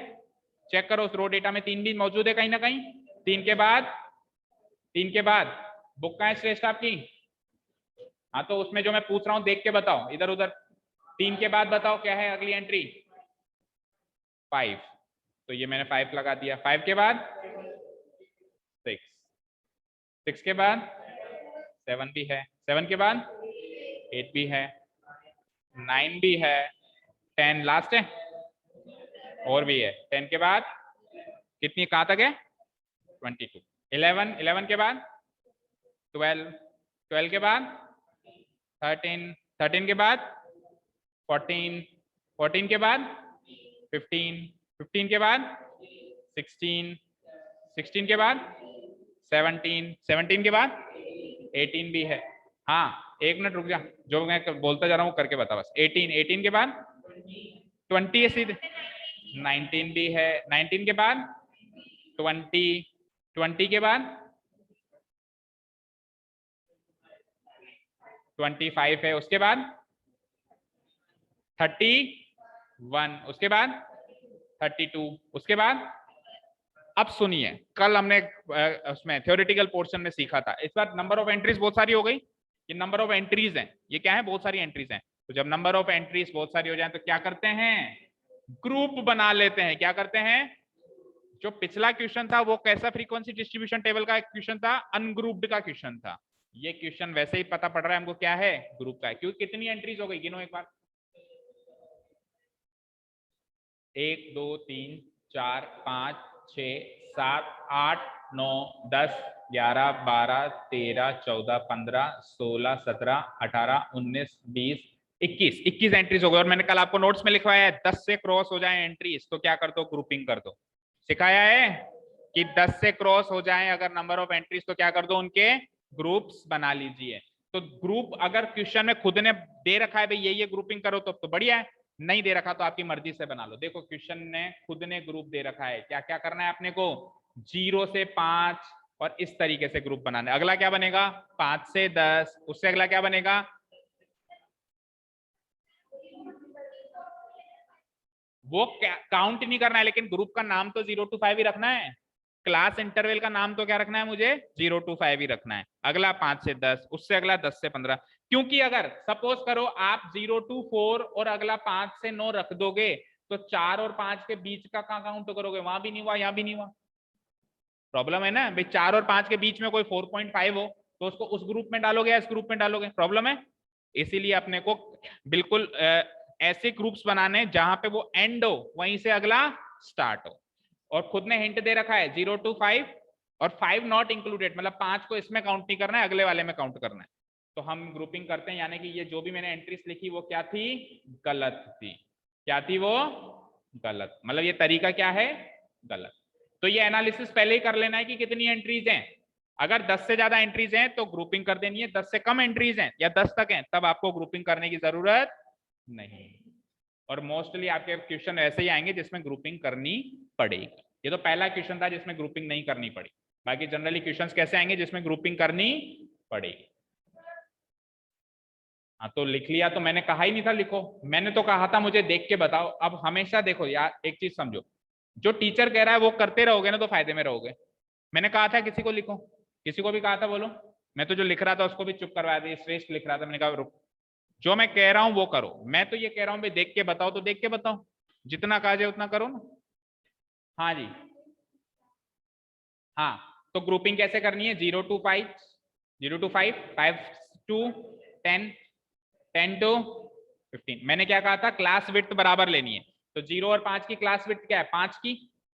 चेक करो उस रो डेटा में 3 भी मौजूद है कहीं ना कहीं। 3 के बाद बुक कहाँ है श्रेष्ठ आपकी? हाँ तो उसमें जो मैं पूछ रहा हूँ देख के बताओ, इधर उधर। 3 के बाद बताओ क्या है अगली एंट्री? 5, तो ये मैंने 5 लगा दिया। 5 के बाद 6, 6 के बाद 7 भी है, 7 के बाद 8 भी है, 9 भी है, 10 लास्ट है और भी है। 10 के बाद कितनी, कहाँ तक है? 22। 11, 11 के बाद 12, 12 के बाद 13, 13 के बाद 14, 14 के बाद 15, 15 के बाद 16, 16 के बाद 17, 17 के बाद 18 भी है। हाँ एक मिनट रुक जा, जो मैं बोलता जा रहा हूँ करके बता बस। 18, 18 के बाद 20 है सीधे, 19 भी है, 19 के बाद 20, 20 के बाद 25 है, उसके बाद 31, उसके बाद 32, उसके बाद। अब सुनिए, कल हमने उसमें थ्योरेटिकल पोर्शन में सीखा था, इस बार नंबर ऑफ एंट्रीज बहुत सारी हो गई। ये नंबर ऑफ एंट्रीज हैं, ये क्या है? बहुत सारी एंट्रीज हैं। तो जब नंबर ऑफ एंट्रीज बहुत सारी हो जाए तो क्या करते हैं? ग्रुप बना लेते हैं। क्या करते हैं? जो पिछला क्वेश्चन था वो कैसा फ्रीक्वेंसी डिस्ट्रीब्यूशन टेबल का क्वेश्चन था? अनग्रुप्ड का क्वेश्चन था। ये क्वेश्चन वैसे ही पता पड़ रहा है हमको क्या है, ग्रुप का है। क्योंकि कितनी एंट्रीज हो गई, गिनो एक बार। 1 2 3 4 5 6 7 8 9 10 11 12 13 14 15 16 17 18 19 20 21, 21 एंट्रीज हो गई। और मैंने कल आपको नोट्स में लिखवाया है 10 से क्रॉस हो जाए एंट्रीज तो क्या कर दो? ग्रुपिंग कर दो। सिखाया है कि 10 से क्रॉस हो जाए अगर नंबर ऑफ एंट्रीज तो क्या कर दो? उनके ग्रुप्स बना लीजिए। तो ग्रुप अगर क्वेश्चन में खुद ने दे रखा है भाई ये ग्रुपिंग करो तो बढ़िया है, नहीं दे रखा तो आपकी मर्जी से बना लो। देखो क्वेश्चन ने खुद ने ग्रुप दे रखा है, क्या क्या करना है अपने को? 0 से 5 और इस तरीके से ग्रुप बनाना है। अगला क्या बनेगा? 5 से 10, उससे अगला क्या बनेगा? वो काउंट नहीं करना है, लेकिन ग्रुप का नाम तो 0 to 5 ही रखना है। क्लास इंटरवल का नाम तो क्या रखना है मुझे? 0 to 5 ही रखना है। अगला 5 से 10, उससे अगला 10 से 15। क्योंकि अगर सपोज करो आप 0 to 4 और अगला 5 से 9 रख दोगे तो 4 और 5 के बीच का कहाँ काउंट करोगे? वहां भी नहीं हुआ, यहां भी नहीं हुआ। प्रॉब्लम है ना भाई, 4 और 5 के बीच में कोई 4.5 हो तो उसको उस ग्रुप में डालोगे या इस ग्रुप में डालोगे? प्रॉब्लम है। इसीलिए अपने को बिल्कुल ऐसे ग्रुप्स बनाने जहां पे वो एंड हो वहीं से अगला स्टार्ट हो। और खुद ने हिंट दे रखा है 0 to 5 और 5 नॉट इंक्लूडेड, मतलब 5 को इसमें काउंट नहीं करना है, अगले वाले में काउंट करना है। तो हम ग्रुपिंग करते हैं, यानी कि ये जो भी मैंने एंट्रीज लिखी वो क्या थी? गलत थी। क्या थी वो? गलत। मतलब ये तरीका क्या है? गलत। तो ये एनालिसिस पहले ही कर लेना है कि कितनी एंट्रीज हैं। अगर 10 से ज्यादा एंट्रीज हैं तो ग्रुपिंग कर देनी है, 10 से कम एंट्रीज हैं या 10 तक हैं तब आपको ग्रुपिंग करने की जरूरत नहीं। और मोस्टली आपके क्वेश्चन ऐसे ही आएंगे जिसमें ग्रुपिंग करनी पड़ेगी। ये तो पहला क्वेश्चन था जिसमें ग्रुपिंग नहीं करनी पड़ी। बाकी जनरली क्वेश्चंस कैसे आएंगे? जिसमें ग्रुपिंग करनी पड़ेगी। हाँ तो लिख लिया तो मैंने कहा ही नहीं था लिखो, मैंने तो कहा था मुझे देख के बताओ। अब हमेशा देखो यार, एक चीज समझो, जो टीचर कह रहा है वो करते रहोगे ना तो फायदे में रहोगे। मैंने कहा था किसी को लिखो, किसी को भी कहा था बोलो। मैं तो जो लिख रहा था उसको भी चुप करवा दी, श्रेष्ठ लिख रहा था, मैंने कहा रुक, जो मैं कह रहा हूं वो करो। मैं तो ये कह रहा हूं भाई देख के बताओ तो देख के बताओ, जितना कहा जाए उतना करो ना। हाँ जी, हाँ। तो ग्रुपिंग कैसे करनी है? 0 to 5, 0 to 5, 5 to 10, 10 to 15। मैंने क्या कहा था? क्लास विड्थ बराबर लेनी है। तो 0 और 5 की क्लास विड्थ क्या है? 5 की।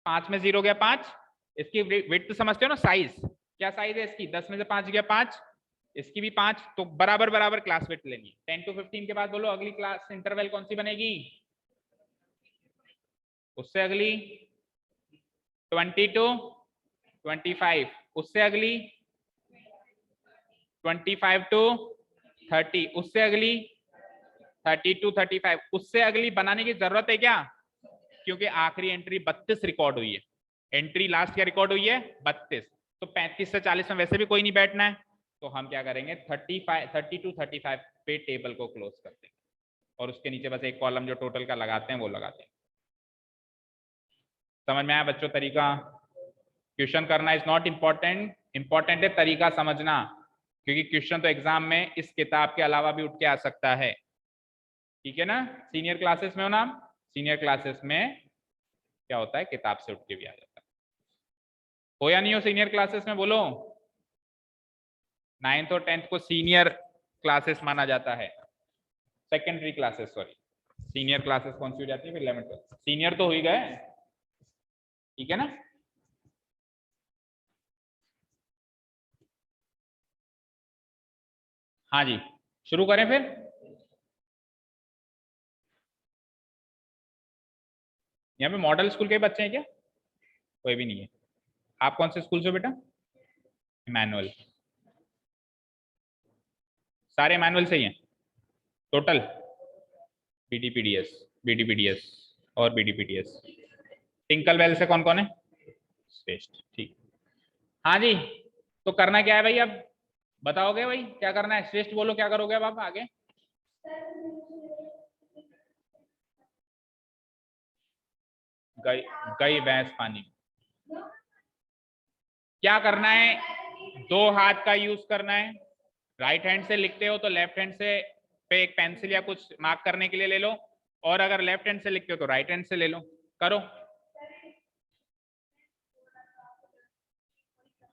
5 में 0 गया 5, इसकी विड्थ समझते हो ना? साइज क्या साइज है इसकी? 10 में से 5 गया 5, इसकी भी 5, तो बराबर बराबर क्लास विड्थ लेनी है। 10 to 15 के बाद बोलो अगली क्लास इंटरवल कौन सी बनेगी? उससे अगली 20 to 25, उससे अगली 25 to 30, उससे अगली 30 to 35, उससे अगली बनाने की जरूरत है क्या? क्योंकि आखिरी एंट्री 32 रिकॉर्ड हुई है। एंट्री लास्ट क्या रिकॉर्ड हुई है? 32। तो 35 से 40 में वैसे भी कोई नहीं बैठना है, तो हम क्या करेंगे 30 to 35 पे टेबल को क्लोज कर देंगे। और उसके नीचे बस एक कॉलम जो टोटल का लगाते हैं वो लगाते हैं। समझ में आया बच्चों तरीका? क्वेश्चन करना इज नॉट इम्पोर्टेंट, इम्पोर्टेंट है तरीका समझना, क्योंकि क्वेश्चन तो एग्जाम में इस किताब के अलावा भी उठ के आ सकता है। ठीक है ना? सीनियर क्लासेस में हो ना? सीनियर क्लासेस में क्या होता है, किताब से उठ के भी आ जाता है। हो या नहीं हो सीनियर क्लासेस में? बोलो। 9th और 10th को सीनियर क्लासेस माना जाता है, secondary classes sorry, senior classes कौन सी हो जाती है फिर 11th 12th? सीनियर तो हो ही गए, ठीक है ना? हाँ जी, शुरू करें फिर। यहाँ पे मॉडल स्कूल के बच्चे हैं क्या? कोई भी नहीं है। आप कौन से स्कूल से हो बेटा? इमैनुअल। सारे इमैनुअल से ही हैं टोटल? बीडीपीडीएस, बीडीपीडीएस और बीडीपीडीएस। टिंकल बेल से कौन कौन है? श्रेष्ठ, ठीक। हाँ जी, तो करना क्या है भाई? अब बताओगे भाई क्या करना है? श्रेष्ठ बोलो क्या करोगे अब आप आगे? गई, गई भैंस पानी में। क्या करना है? दो हाथ का यूज करना है। राइट हैंड से लिखते हो तो लेफ्ट हैंड से पे एक पेंसिल या कुछ मार्क करने के लिए ले लो, और अगर लेफ्ट हैंड से लिखते हो तो राइट हैंड से ले लो। करो।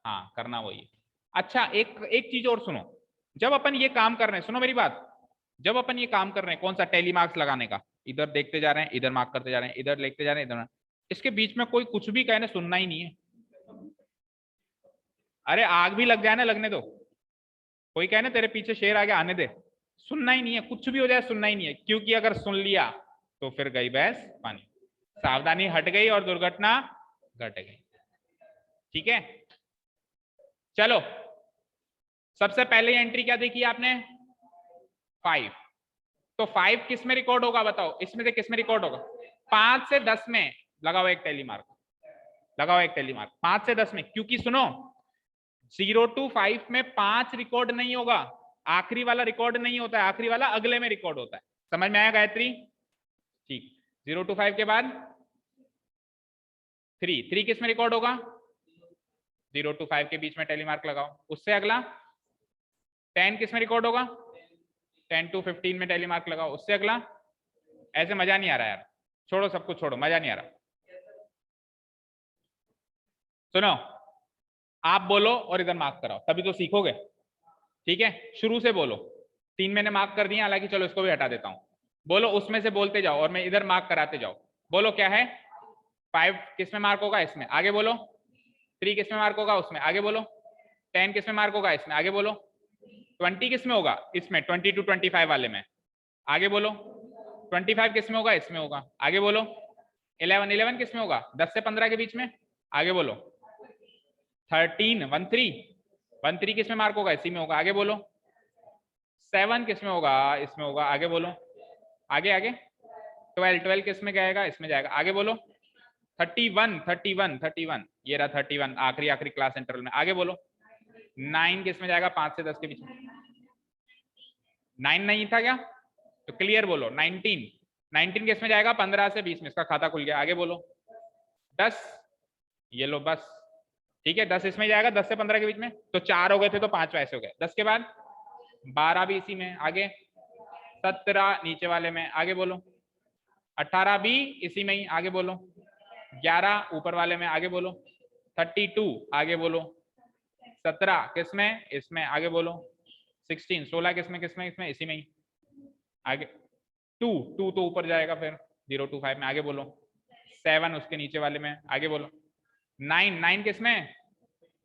हाँ, करना वही। अच्छा, एक एक चीज और सुनो। जब अपन ये काम कर रहे हैं, सुनो मेरी बात, जब अपन ये काम कर रहे हैं कौन सा, टेली मार्क्स लगाने का, इधर देखते जा रहे हैं, इधर मार्क करते जा रहे हैं, इधर लिखते जा रहे हैं, इधर, इसके बीच में कोई कुछ भी कहने सुनना ही नहीं है। अरे आग भी लग जाए ना, लगने दो। कोई कहे ना तेरे पीछे शेर आ गया, आने दे। सुनना ही नहीं है, कुछ भी हो जाए सुनना ही नहीं है, क्योंकि अगर सुन लिया तो फिर गई भैंस पानी। सावधानी हट गई और दुर्घटना घट गई। ठीक है, चलो। सबसे पहले एंट्री क्या देखी आपने? 5। तो 5 किस में रिकॉर्ड होगा बताओ? इसमें से किस में रिकॉर्ड होगा? 5 से 10 में। लगाओ एक टैली मार्क, लगाओ एक टैली मार्क 5 से 10 में, क्योंकि सुनो 0 to 5 में 5 रिकॉर्ड नहीं होगा, आखिरी वाला रिकॉर्ड नहीं होता है, आखिरी वाला अगले में रिकॉर्ड होता है। समझ में आया गायत्री? ठीक। 0 to 5 के बाद 3 किस में रिकॉर्ड होगा? 0 to 5 के बीच में टैली मार्क लगाओ। उससे अगला 10 किस में रिकॉर्ड होगा? 10 to 15 में टैली मार्क लगाओ। उससे अगला, ऐसे मजा नहीं आ रहा यार, छोड़ो सब कुछ छोड़ो, मजा नहीं आ रहा। सुनो, आप बोलो और इधर मार्क कराओ, तभी तो सीखोगे। ठीक है, शुरू से बोलो। 3 मैंने मार्क कर दिया, हालांकि चलो इसको भी हटा देता हूं। बोलो, उसमें से बोलते जाओ और मैं इधर मार्क कराते जाओ। बोलो क्या है? 5 किस में मार्क होगा? इसमें। आगे बोलो। 3 किस में मार्क होगा? उसमें। आगे बोलो। 10 किस में मार्क होगा? इसमें। आगे बोलो। 20 किस में होगा? इसमें। 20 to 25 वाले में। आगे बोलो। 25 किस में होगा? इसमें होगा। आगे बोलो। 11 किस में होगा? 10 से 15 के बीच में। आगे बोलो। 13 किस में मार्क होगा? इसी में होगा। आगे बोलो। 7 किस में होगा? इसमें होगा। आगे बोलो। आगे आगे। 12 किस में जाएगा? इसमें जाएगा। आगे बोलो। 31 ये रहा 31, आखिरी आखिरी क्लास इंटरवल में। आगे बोलो। 9 किस में जाएगा? 5 से 10 के बीच में। 9 नहीं था क्या? तो क्लियर बोलो। 19 किस में जाएगा? 15 से 20 में। इसका खाता खुल गया। आगे बोलो। 10, ये लो बस। ठीक है, 10 इसमें जाएगा, 10 से 15 के बीच में। तो 4 हो गए थे तो 5 वैसे हो गए। 10 के बाद 12 भी इसी में। आगे 17 नीचे वाले में। आगे बोलो। 18 भी इसी में ही। आगे बोलो। 11 ऊपर वाले में। आगे बोलो। 32 आगे बोलो। 17 किसमें? इसमें। आगे बोलो। 16 किसमें? किसमें? इसमें, इसी में ही। आगे 2 तो ऊपर जाएगा फिर 0 to 5 में। आगे बोलो। 7 उसके नीचे वाले में। आगे बोलो। 9 किसमें?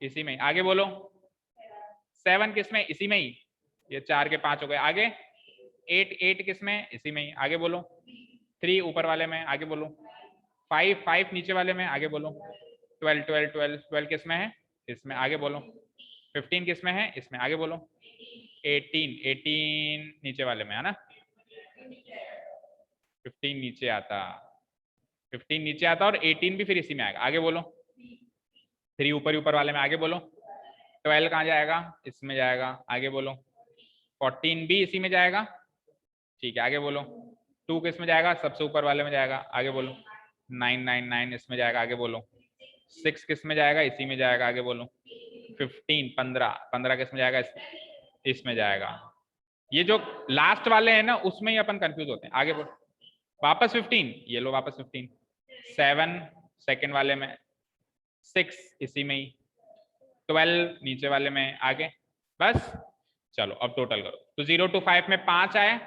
इसी में। आगे बोलो। 7 किसमें? इसी में ही। ये 4 के 5 हो गए। आगे 8 किसमें? इसी में ही। आगे बोलो। 3 ऊपर वाले में। आगे बोलो। 5 नीचे वाले में। आगे बोलो। 12 किसमें है? इसमें। आगे बोलो। 15 किसमें है? इसमें। आगे बोलो। 18 नीचे वाले में है ना? 15 नीचे आता, 15 नीचे आता और 18 भी फिर इसी में आएगा। आगे बोलो। 3 ऊपर वाले में। आगे बोलो। 12 कहाँ जाएगा? इसमें जाएगा। आगे बोलो। 14 भी इसी में जाएगा। ठीक है, आगे बोलो। 2 किस में जाएगा, सबसे ऊपर वाले में जाएगा, आगे बोलो। 999 इसमें जाएगा, आगे बोलो। 6 किस में जाएगा, इसी में जाएगा, आगे बोलो। 15 15 किस में जाएगा, इसमें जाएगा। ये जो लास्ट वाले हैं ना उसमें ही अपन कंफ्यूज होते हैं, आगे बोलो। वापस 15, ये लो वापस 15। 7 सेकंड वाले में, 6 इसी में ही, 12 नीचे वाले में, आगे। बस चलो अब टोटल करो, तो 0 to 5 में 5 आए।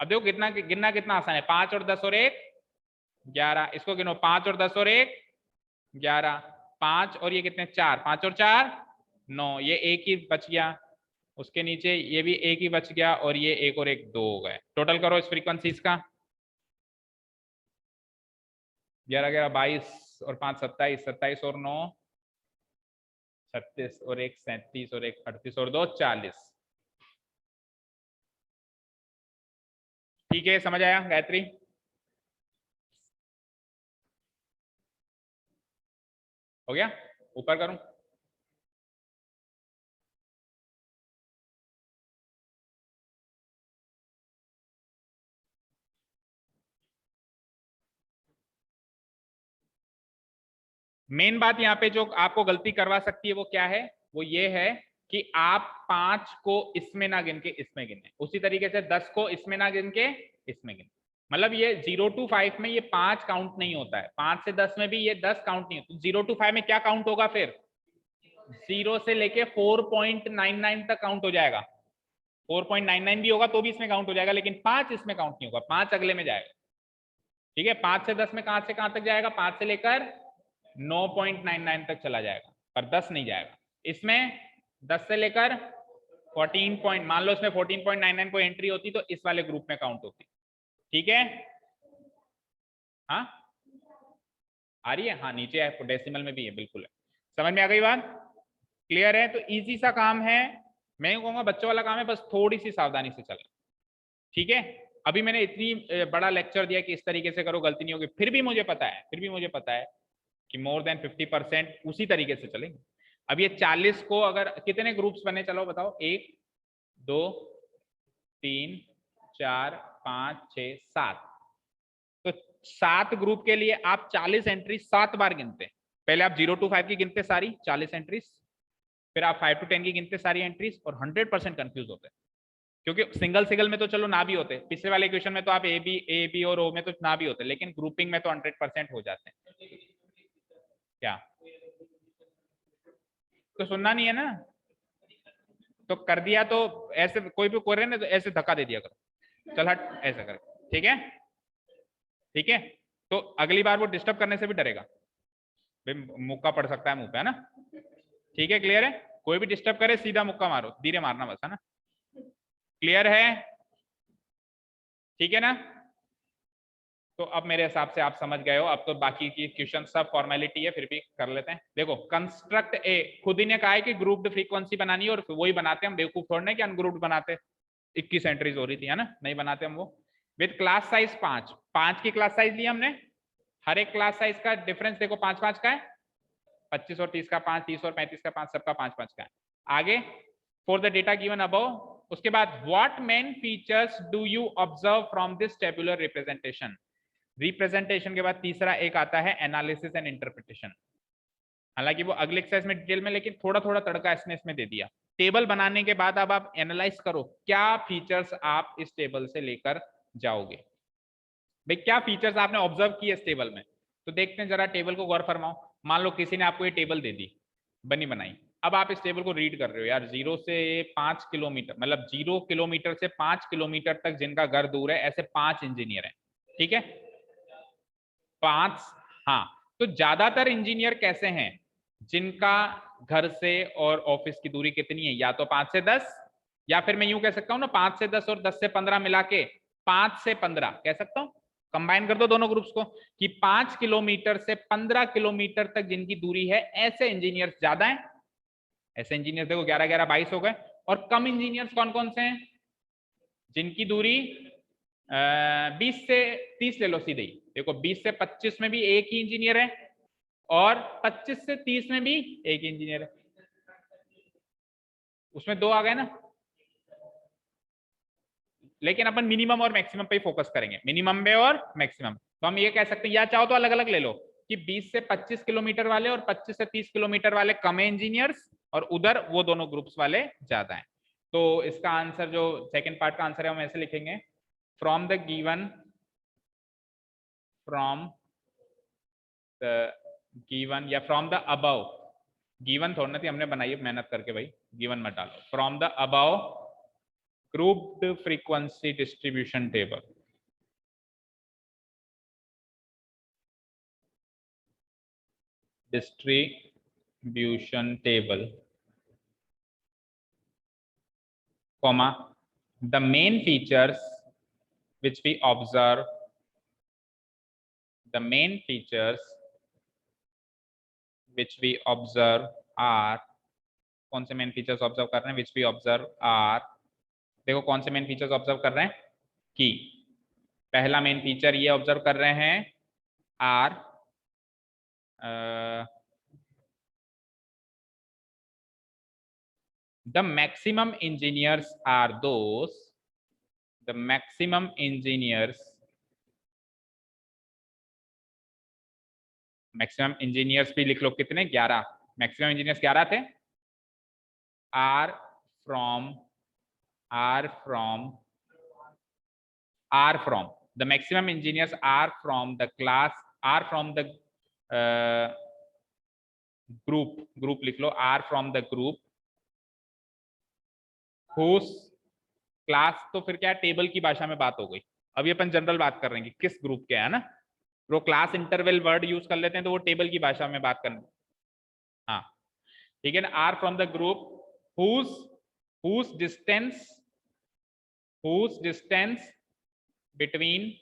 अब देखो कितना गिनना कितना आसान है, 5 और 10 और 1 11, इसको गिनो 5 और 10 और 1 11, 5 और ये कितने 4, 5 और 4 9, ये एक ही बच गया, उसके नीचे ये भी एक ही बच गया, और ये एक और एक 2 हो गए। टोटल करो इस फ्रीक्वेंसीज का, 11 11 22 और 5 27, 27 और 9 36 और 1 37 और 1 38 और 2 40। ठीक है, समझ आया गायत्री? हो गया, ऊपर करूं? मेन बात यहाँ पे जो आपको गलती करवा सकती है वो क्या है, वो ये है कि आप 5 को इसमें ना गिन के इसमें गिने, उसी तरीके से 10 को इसमें ना गिन के इसमें गिने। मतलब ये 0 to 5 में ये 5 काउंट नहीं होता है, 5 से 10 में भी ये 10 काउंट नहीं होता। 0 to 5 में क्या काउंट होगा फिर, 0 से लेके 4.99 तक काउंट हो जाएगा। 4.99 भी होगा तो भी इसमें काउंट हो जाएगा, लेकिन 5 इसमें काउंट नहीं होगा, 5 अगले में जाएगा। ठीक है, 5 से 10 में कहां से कहां तक जाएगा, 5 से लेकर 9.99 तक चला जाएगा, पर 10 नहीं जाएगा। इसमें 10 से लेकर 14 पॉइंट, मान लो इसमें 14.99 कोई एंट्री होती तो इस वाले ग्रुप में काउंट होती। ठीक है, हाँ आ रही है, हाँ नीचे है, डेसिमल में भी है, बिल्कुल है। समझ में आ गई बात, क्लियर है? तो इजी सा काम है, मैं कहूंगा बच्चों वाला काम है, बस थोड़ी सी सावधानी से चलना। ठीक है, अभी मैंने इतनी बड़ा लेक्चर दिया कि इस तरीके से करो गलती नहीं होगी, फिर भी मुझे पता है, कि मोर देन 50% उसी तरीके से चलेंगे। अब ये 40 को अगर कितने ग्रुप्स बने, चलो बताओ, 1 2 3 4 5 6 7, तो 7 ग्रुप के लिए आप 40 एंट्री 7 बार गिनते हैं। पहले आप 0 to 5 की गिनते सारी 40 एंट्रीज, फिर आप 5 to 10 की गिनते सारी एंट्रीज, और 100% कंफ्यूज होते हैं, क्योंकि सिंगल सिंगल में तो चलो ना भी होते, पिछले वाले क्वेश्चन में तो आप ए बी और ओ में तो ना भी होते, लेकिन ग्रुपिंग में तो 100% हो जाते हैं। क्या तो सुनना नहीं है ना, तो कर दिया तो ऐसे कोई भी कर रहे ना तो ऐसे धक्का दे दिया करो, चल हट ऐसा कर। ठीक है, ठीक है, तो अगली बार वो डिस्टर्ब करने से भी डरेगा, भाई मुक्का पड़ सकता है मुंह पे, है ना? ठीक है, क्लियर है? कोई भी डिस्टर्ब करे सीधा मुक्का मारो, धीरे मारना बस, है ना? क्लियर है? ठीक है ना? तो अब मेरे हिसाब से आप समझ गए हो, अब तो बाकी की क्वेश्चन सब फॉर्मेलिटी है, फिर भी कर लेते हैं। देखो कंस्ट्रक्ट ए, खुद ही ने कहा है कि ग्रुप्ड फ्रीक्वेंसी बनानी है, और वही बनाते हैं हम, बेवकूफ थोड़ना है कि अनग्रुप्ड बनाते। 21 एंट्रीज हो रही थी, है ना? नहीं बनाते हम वो। विद क्लास साइज 5, 5 की क्लास साइज ली हमने, हर एक क्लास साइज का डिफरेंस देखो 5 5 का है, 25 और 30 का 5, 30 और 35 का 5, सबका 5 5 का है। आगे for the data given above, उसके बाद what main features do you observe from this tabular representation. Representation के बाद तीसरा एक आता है एनालिसिस एंड इंटरप्रिटेशन। हालांकि वो अगले एक्सरसाइज में डिटेल में, लेकिन थोड़ा थोड़ा तड़का इसने इसमें दे दिया। टेबल बनाने के बाद अब आप एनालाइज करो क्या फीचर्स आप इस टेबल से लेकर जाओगे। भाई क्या फीचर्स आपने ऑब्जर्व किए इस टेबल में, तो देखते हैं जरा, टेबल को गौर फरमाओ। मान लो किसी ने आपको ये टेबल दे दी, बनी बनाई, अब आप इस टेबल को रीड कर रहे हो, यार 0 से 5 किलोमीटर, मतलब 0 किलोमीटर से 5 किलोमीटर तक जिनका घर दूर है, ऐसे 5 इंजीनियर हैं। ठीक है, 5, हाँ। तो ज्यादातर इंजीनियर कैसे हैं, जिनका घर से और ऑफिस की दूरी कितनी है, या तो 5 से 10, या फिर मैं यूं कह सकता हूं ना 5 से 10 और 10 से 15 मिला के 5 से 15 कह सकता हूं, कंबाइन कर दो दोनों ग्रुप्स को, कि 5 किलोमीटर से 15 किलोमीटर तक जिनकी दूरी है, ऐसे इंजीनियर्स ज्यादा हैं। ऐसे इंजीनियर्स देखो 11 11 22 हो गए। और कम इंजीनियर्स कौन कौन से हैं, जिनकी दूरी 20 से 30 ले लो सीधे ही, देखो 20 से 25 में भी एक ही इंजीनियर है, और 25 से 30 में भी एक ही इंजीनियर है, उसमें 2 आ गए ना। लेकिन अपन मिनिमम और मैक्सिमम पे ही फोकस करेंगे, मिनिमम पे और मैक्सिमम। तो हम ये कह सकते हैं, या चाहो तो अलग अलग ले लो कि 20 से 25 किलोमीटर वाले और 25 से 30 किलोमीटर वाले कम है इंजीनियर्स, और उधर वो दोनों ग्रुप्स वाले ज्यादा हैं। तो इसका आंसर जो सेकंड पार्ट का आंसर है हम ऐसे लिखेंगे, फ्रॉम द गिवन या फ्रॉम द अबव, गिवन थोड़ा थी हमने बनाई है मेहनत करके भाई, गिवन मत डालो, from the above grouped frequency distribution table, comma, the main features which we observe, the main features which we observe are, कौन से मेन फीचर्स ऑब्जर्व कर रहे हैं, which we observe are, देखो कौन से मेन फीचर्स ऑब्जर्व कर रहे हैं कि पहला मेन फीचर ये ऑब्जर्व कर रहे हैं are the maximum engineers are those, the maximum engineers भी लिख लो, कितने, 11, मैक्सिमम इंजीनियर्स 11 थे, are from the maximum engineers are from the class, are from the group लिख लो, are from the group whose class, तो फिर क्या टेबल की भाषा में बात हो गई, अभी अपन जनरल बात कर रहे हैं कि किस ग्रुप के है ना, वो क्लास इंटरवल वर्ड यूज कर लेते हैं तो वो टेबल की भाषा में बात करनी, हाँ ठीक है ना, are from the group whose distance between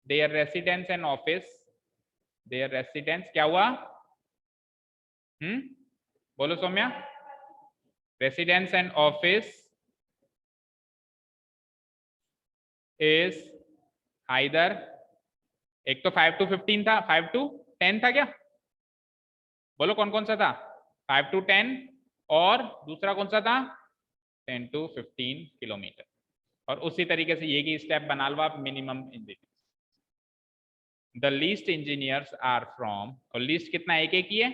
their residence and office, their residence क्या हुआ, बोलो Saumya, residence and office is either, एक तो 5 to 15 था, 5 to 10 था क्या, बोलो कौन कौन सा था, 5 to 10, और दूसरा कौन सा था 10 to 15 किलोमीटर, और उसी तरीके से ये की स्टेप बना लो आप, minimum engineer, the least engineers are from, और लीस्ट कितना, एक ही है,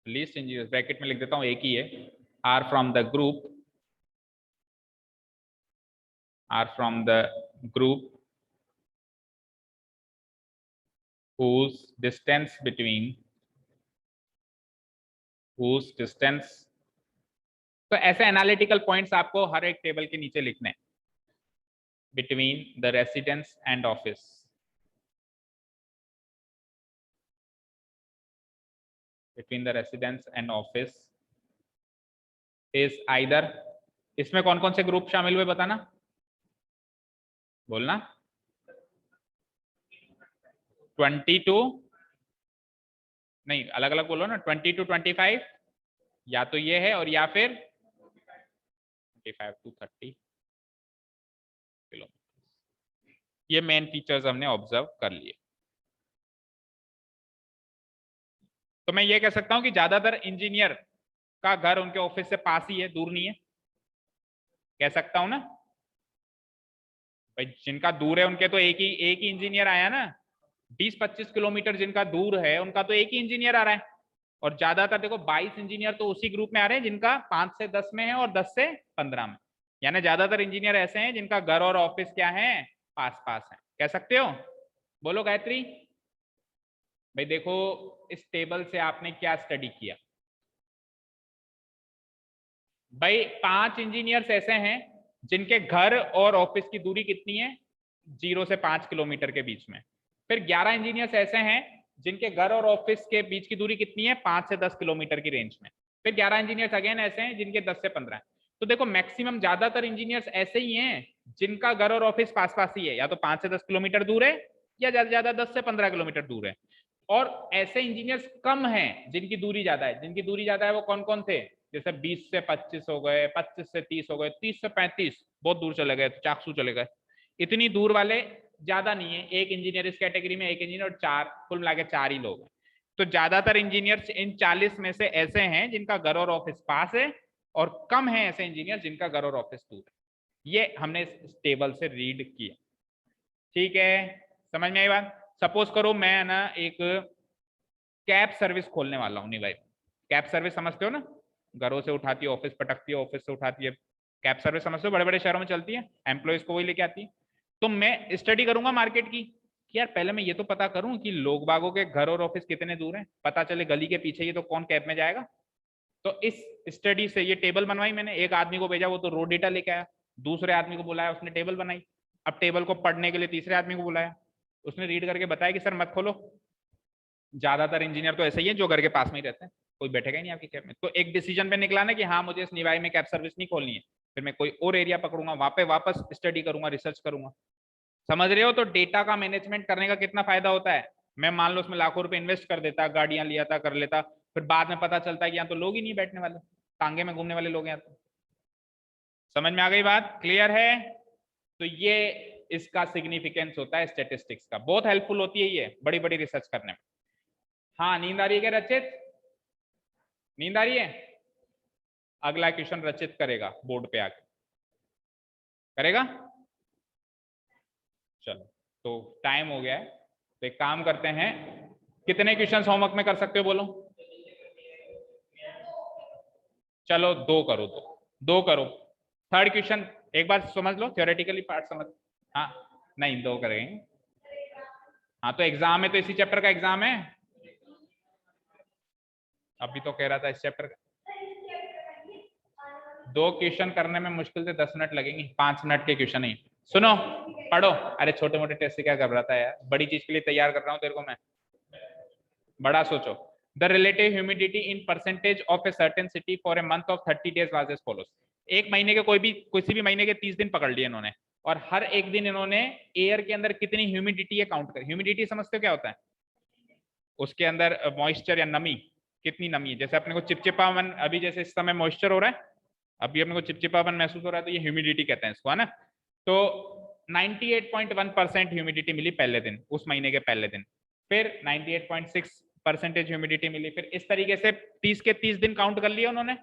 लीस्ट इंजीनियर्स ब्रैकेट में लिख देता हूं, एक ही है, are from the group, whose distance तो ऐसे एनालिटिकल पॉइंट्स आपको हर एक टेबल के नीचे लिखने हैं, between the residence and office, between the residence and office is either, इसमें कौन कौन से ग्रुप शामिल हुए बताना, बोलना, 22, नहीं अलग अलग बोलो ना, 20 to 25, या तो ये है, और या फिर 25 to 30 किलोमीटर, ये मेन फीचर्स हमने ऑब्जर्व कर लिए। तो मैं ये कह सकता हूं कि ज्यादातर इंजीनियर का घर उनके ऑफिस से पास ही है, दूर नहीं है, कह सकता हूं ना भाई, जिनका दूर है उनके तो एक ही इंजीनियर आया ना, 20-25 किलोमीटर जिनका दूर है उनका तो एक ही इंजीनियर आ रहा है, और ज्यादातर देखो 22 इंजीनियर तो उसी ग्रुप में आ रहे हैं जिनका 5 से 10 में है और 10 से 15 में, यानी ज्यादातर इंजीनियर ऐसे हैं जिनका घर और ऑफिस क्या है, पास पास है, कह सकते हो, बोलो गायत्री। भाई देखो इस टेबल से आपने क्या स्टडी किया, भाई 5 इंजीनियर्स ऐसे हैं जिनके घर और ऑफिस की दूरी कितनी है, 0 से 5 किलोमीटर के बीच में, फिर 11 इंजीनियर्स ऐसे हैं जिनके घर और ऑफिस के बीच की दूरी कितनी है, 5 से 10 किलोमीटर की रेंज में, फिर 11 इंजीनियर्स अगेन ऐसे हैं जिनके 10 से 15 है। तो देखो मैक्सिमम ज्यादातर इंजीनियर्स ऐसे ही हैं जिनका घर और ऑफिस पास पास ही है, या तो 5 से 10 किलोमीटर दूर है या ज्यादा ज्यादा 10 से 15 किलोमीटर दूर है, और ऐसे इंजीनियर्स कम हैं जिनकी दूरी ज्यादा है, जिनकी दूरी ज्यादा है वो कौन कौन थे, जैसे 20 से 25 हो गए, 25 से 30 हो गए, 30 से 35 बहुत दूर चले गए, तो चाकसू चले गए, इतनी दूर वाले ज्यादा नहीं है, एक इंजीनियर इस कैटेगरी में, एक इंजीनियर, और 4 कुल मिला के 4 ही लोग हैं। तो ज्यादातर इंजीनियर्स इन 40 में से ऐसे हैं जिनका घर और ऑफिस पास है, और कम है ऐसे इंजीनियर जिनका घर और ऑफिस दूर है। ये हमने इस टेबल से रीड किया। ठीक है, समझ में आई बात। सपोज करो मैं ना एक कैब सर्विस खोलने वाला हूँ। नहीं भाई, कैब सर्विस समझते हो ना, घरों से उठाती है, ऑफिस पटकती है, ऑफिस से उठाती है। कैब सर्विस समझते हो, बड़े बड़े शहरों में चलती है, एम्प्लॉयज को वही लेके आती है। तो मैं स्टडी करूंगा मार्केट की कि यार पहले मैं ये तो पता करूं कि लोग बागों के घर और ऑफिस कितने दूर हैं, पता चले गली के पीछे ही तो कौन कैब में जाएगा। तो इस स्टडी से ये टेबल बनवाई मैंने, एक आदमी को भेजा, वो तो रो डेटा लेके आया, दूसरे आदमी को बुलाया, उसने टेबल बनाई। अब टेबल को पढ़ने के लिए तीसरे आदमी को बुलाया, उसने रीड करके बताया कि सर मत खोलो। ज्यादातर इंजीनियर तो ऐसे ही है जो घर के पास में ही रहते हैं, कोई बैठेगा ही नहीं आपकी कैब में। तो एक डिसीजन पे निकला ना कि हाँ मुझे इस निवाई में कैब सर्विस नहीं खोलनी है, फिर मैं कोई और एरिया पकड़ूंगा, वहां पे वापस स्टडी करूंगा, रिसर्च करूंगा। समझ रहे हो। तो डेटा का मैनेजमेंट करने का कितना फायदा होता है। मैं मान लो उसमें लाखों रुपए इन्वेस्ट कर देता, गाड़ियां लिया था, कर लेता, फिर बाद में पता चलता है कि यहाँ तो लोग ही नहीं बैठने वाले, टांगे में घूमने वाले लोग हैं। तो समझ में आ गई बात, क्लियर है। तो ये इसका सिग्निफिकेंस होता है स्टेटिस्टिक्स का, बहुत हेल्पफुल होती है ये बड़ी बड़ी रिसर्च करने में। हाँ, नींद आ रही है क्या रचित, नींद आ रही है। अगला क्वेश्चन रचित करेगा, बोर्ड पे आके करेगा। चलो, तो टाइम हो गया है, तो एक काम करते हैं, कितने क्वेश्चन होमवर्क में कर सकते हो बोलो। चलो दो करो, दो करो। थर्ड क्वेश्चन एक बार समझ लो, थियोरेटिकली पार्ट समझ। हाँ, नहीं दो करेंगे। हाँ तो एग्जाम है, तो इसी चैप्टर का एग्जाम है। अभी तो कह रहा था इस चैप्टर का। दो क्वेश्चन करने में मुश्किल से 10 मिनट लगेंगे, 5 मिनट के क्वेश्चन ही। सुनो, पढ़ो। अरे छोटे मोटे टेस्ट से क्या घबराता है यार, बड़ी चीज के लिए तैयार कर रहा हूँ तेरे को मैं, बड़ा सोचो। The relative humidity in percentage of a certain city for a month of 30 days was as follows. एक महीने के कोई भी किसी भी महीने के 30 दिन पकड़ लिए इन्होंने, और हर एक दिन इन्होंने एयर के अंदर कितनी ह्यूमिडिटी है काउंट कर। ह्यूमिडिटी समझते हो क्या होता है, उसके अंदर मॉइस्चर या नमी, कितनी नमी है। जैसे अपने को चिपचिपापन, अभी जैसे इस समय मॉइस्चर हो रहा है, अभी अपने को चिपचिपापन महसूस हो रहा है, तो ये ह्यूमिडिटी कहते हैं इसको, है ना। तो 98.1% ह्यूमिडिटी मिली पहले दिन, उस महीने के पहले दिन। फिर 98.6% ह्यूमिडिटी मिली। फिर इस तरीके से 30 के 30 दिन काउंट कर लिए उन्होंने।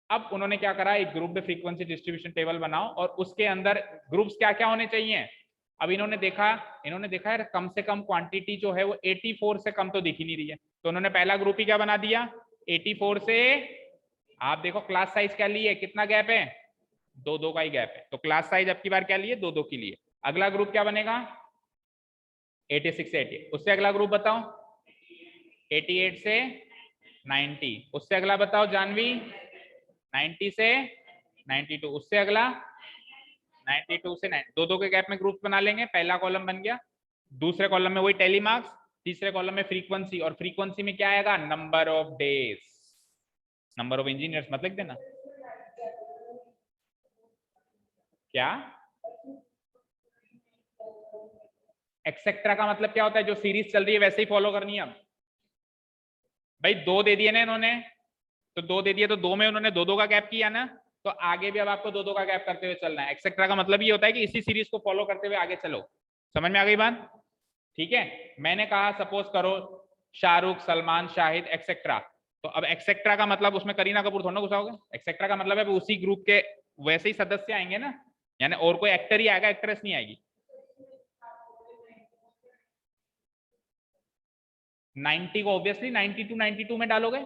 अब उन्होंने क्या करा, एक ग्रुप फ्रीक्वेंसी डिस्ट्रीब्यूशन टेबल बनाओ, और उसके अंदर ग्रुप्स क्या क्या होने चाहिए। अब इन्होंने देखा यार कम से कम क्वांटिटी जो है वो 84 से कम तो दिख ही नहीं रही है, तो उन्होंने पहला ग्रुप ही क्या बना दिया, 84 से। आप देखो क्लास साइज क्या लिए, कितना गैप है, 2-2 का ही गैप है, तो क्लास साइज अब की बार क्या लिए, 2-2 की लिए। अगला ग्रुप क्या बनेगा, 86 से 88। उससे अगला ग्रुप बताओ, 88 से 90। उससे अगला बताओ जानवी, 90 से 92। उससे अगला 92 से 90। 2-2 के गैप में ग्रुप बना लेंगे, पहला कॉलम बन गया। दूसरे कॉलम में वही टेली मार्क्स, तीसरे कॉलम में फ्रीक्वेंसी, और फ्रीक्वेंसी में क्या आएगा, number of days, number of engineers मत लिख देना। क्या एक्सेट्रा का मतलब क्या होता है, जो सीरीज चल रही है वैसे ही फॉलो करनी है। अब भाई 2 दे दिए ना इन्होंने, तो 2 दे दिए, तो 2 में उन्होंने 2-2 का गैप किया ना, तो आगे भी अब आपको 2-2 का गैप करते हुए चलना है। एक्सेट्रा का मतलब ये होता है कि इसी सीरीज को फॉलो करते हुए आगे चलो। समझ में आ गई बात, ठीक है। मैंने कहा सपोज करो शाहरुख, सलमान, शाहिद एक्सेट्रा, तो अब एक्सेट्रा का मतलब उसमें करीना कपूर थोड़ा घुसाओगे। एक्सेट्रा का मतलब है उसी ग्रुप के वैसे ही सदस्य आएंगे ना, यानी और कोई एक्टर ही आएगा, एक्ट्रेस नहीं आएगी। 90 को ऑब्वियसली 92 में डालोगे,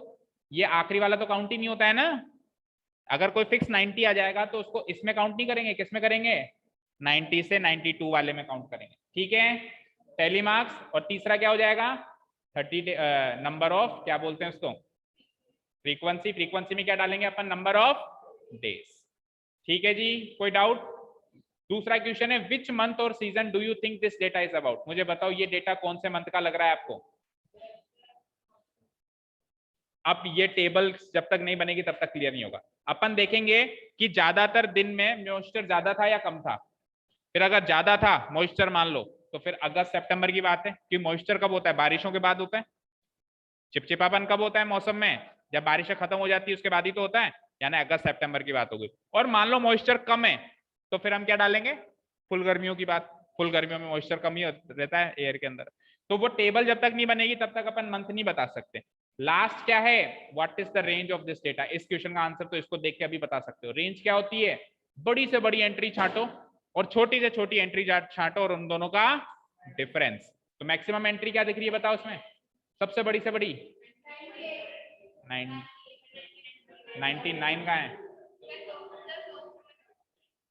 ये आखिरी वाला तो काउंट ही नहीं होता है ना। अगर कोई फिक्स 90 आ जाएगा तो उसको इसमें काउंट नहीं करेंगे, किसमें करेंगे, 90 से 92 वाले में काउंट करेंगे, ठीक है। टेली मार्क्स, और तीसरा क्या हो जाएगा, 30 नंबर ऑफ, क्या बोलते हैं उसको, फ्रीक्वेंसी। फ्रीक्वेंसी में क्या डालेंगे अपन, नंबर ऑफ डेज, ठीक है जी। कोई डाउट। दूसरा क्वेश्चन है, विच मंथ और season do you think this data is about. मुझे बताओ ये डेटा कौन से मंथ का लग रहा है आपको। अब ये टेबल जब तक नहीं बनेगी तब तक क्लियर नहीं होगा। अपन देखेंगे कि ज्यादातर दिन में मॉइस्चर ज्यादा था या कम था। फिर अगर ज्यादा था मॉइस्चर मान लो, तो फिर अगस्त सितंबर की बात है, कि मॉइस्चर कब होता है, बारिशों के बाद होता है। चिपचिपापन कब होता है मौसम में, जब बारिशें खत्म हो जाती है उसके बाद ही तो होता है, यानी अगस्त सितंबर की बात हो गई। और मान लो मॉइस्चर कम है, तो फिर हम क्या डालेंगे, फुल गर्मियों की बात। फुल गर्मियों में मॉइस्चर कम ही रहता है एयर के अंदर। तो वो टेबल जब तक नहीं बनेगी तब तक अपन मंथ नहीं बता सकते। लास्ट क्या है, what is the range of this data. इस क्वेश्चन का आंसर तो इसको देख के अभी बता सकते हो। रेंज क्या होती है, बड़ी से बड़ी एंट्री छांटो और छोटी से छोटी एंट्री छांटो और उन दोनों का डिफरेंस। तो मैक्सिमम एंट्री क्या दिख रही है बताओ उसमें, सबसे बड़ी से बड़ी 99 का है,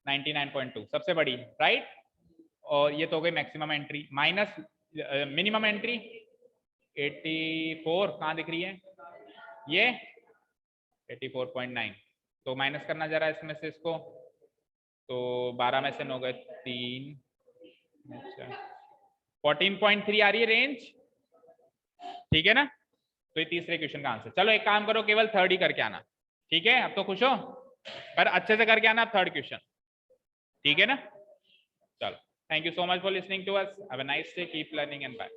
99.2 सबसे बड़ी, राइट। और ये तो हो गई maximum entry, minus minimum entry 84 कहाँ दिख रही है, ये 84.9। तो माइनस करना जरा इसमें से इसको, तो 12 में से 9 गए 3, अच्छा 14.3 आ रही है रेंज, ठीक है ना। तो ये तीसरे क्वेश्चन का आंसर। चलो एक काम करो, केवल थर्ड ही करके आना, ठीक है। अब तो खुश हो, पर अच्छे से करके आना थर्ड क्वेश्चन, ठीक है ना। चलो, thank you so much for listening to us, have a nice day, keep learning and bye.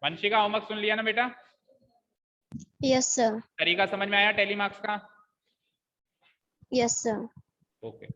Vanshika homework सुन लिया ना बेटा? Yes sir. तरीका समझ में आया टैली मार्क्स का? Yes sir. ओके।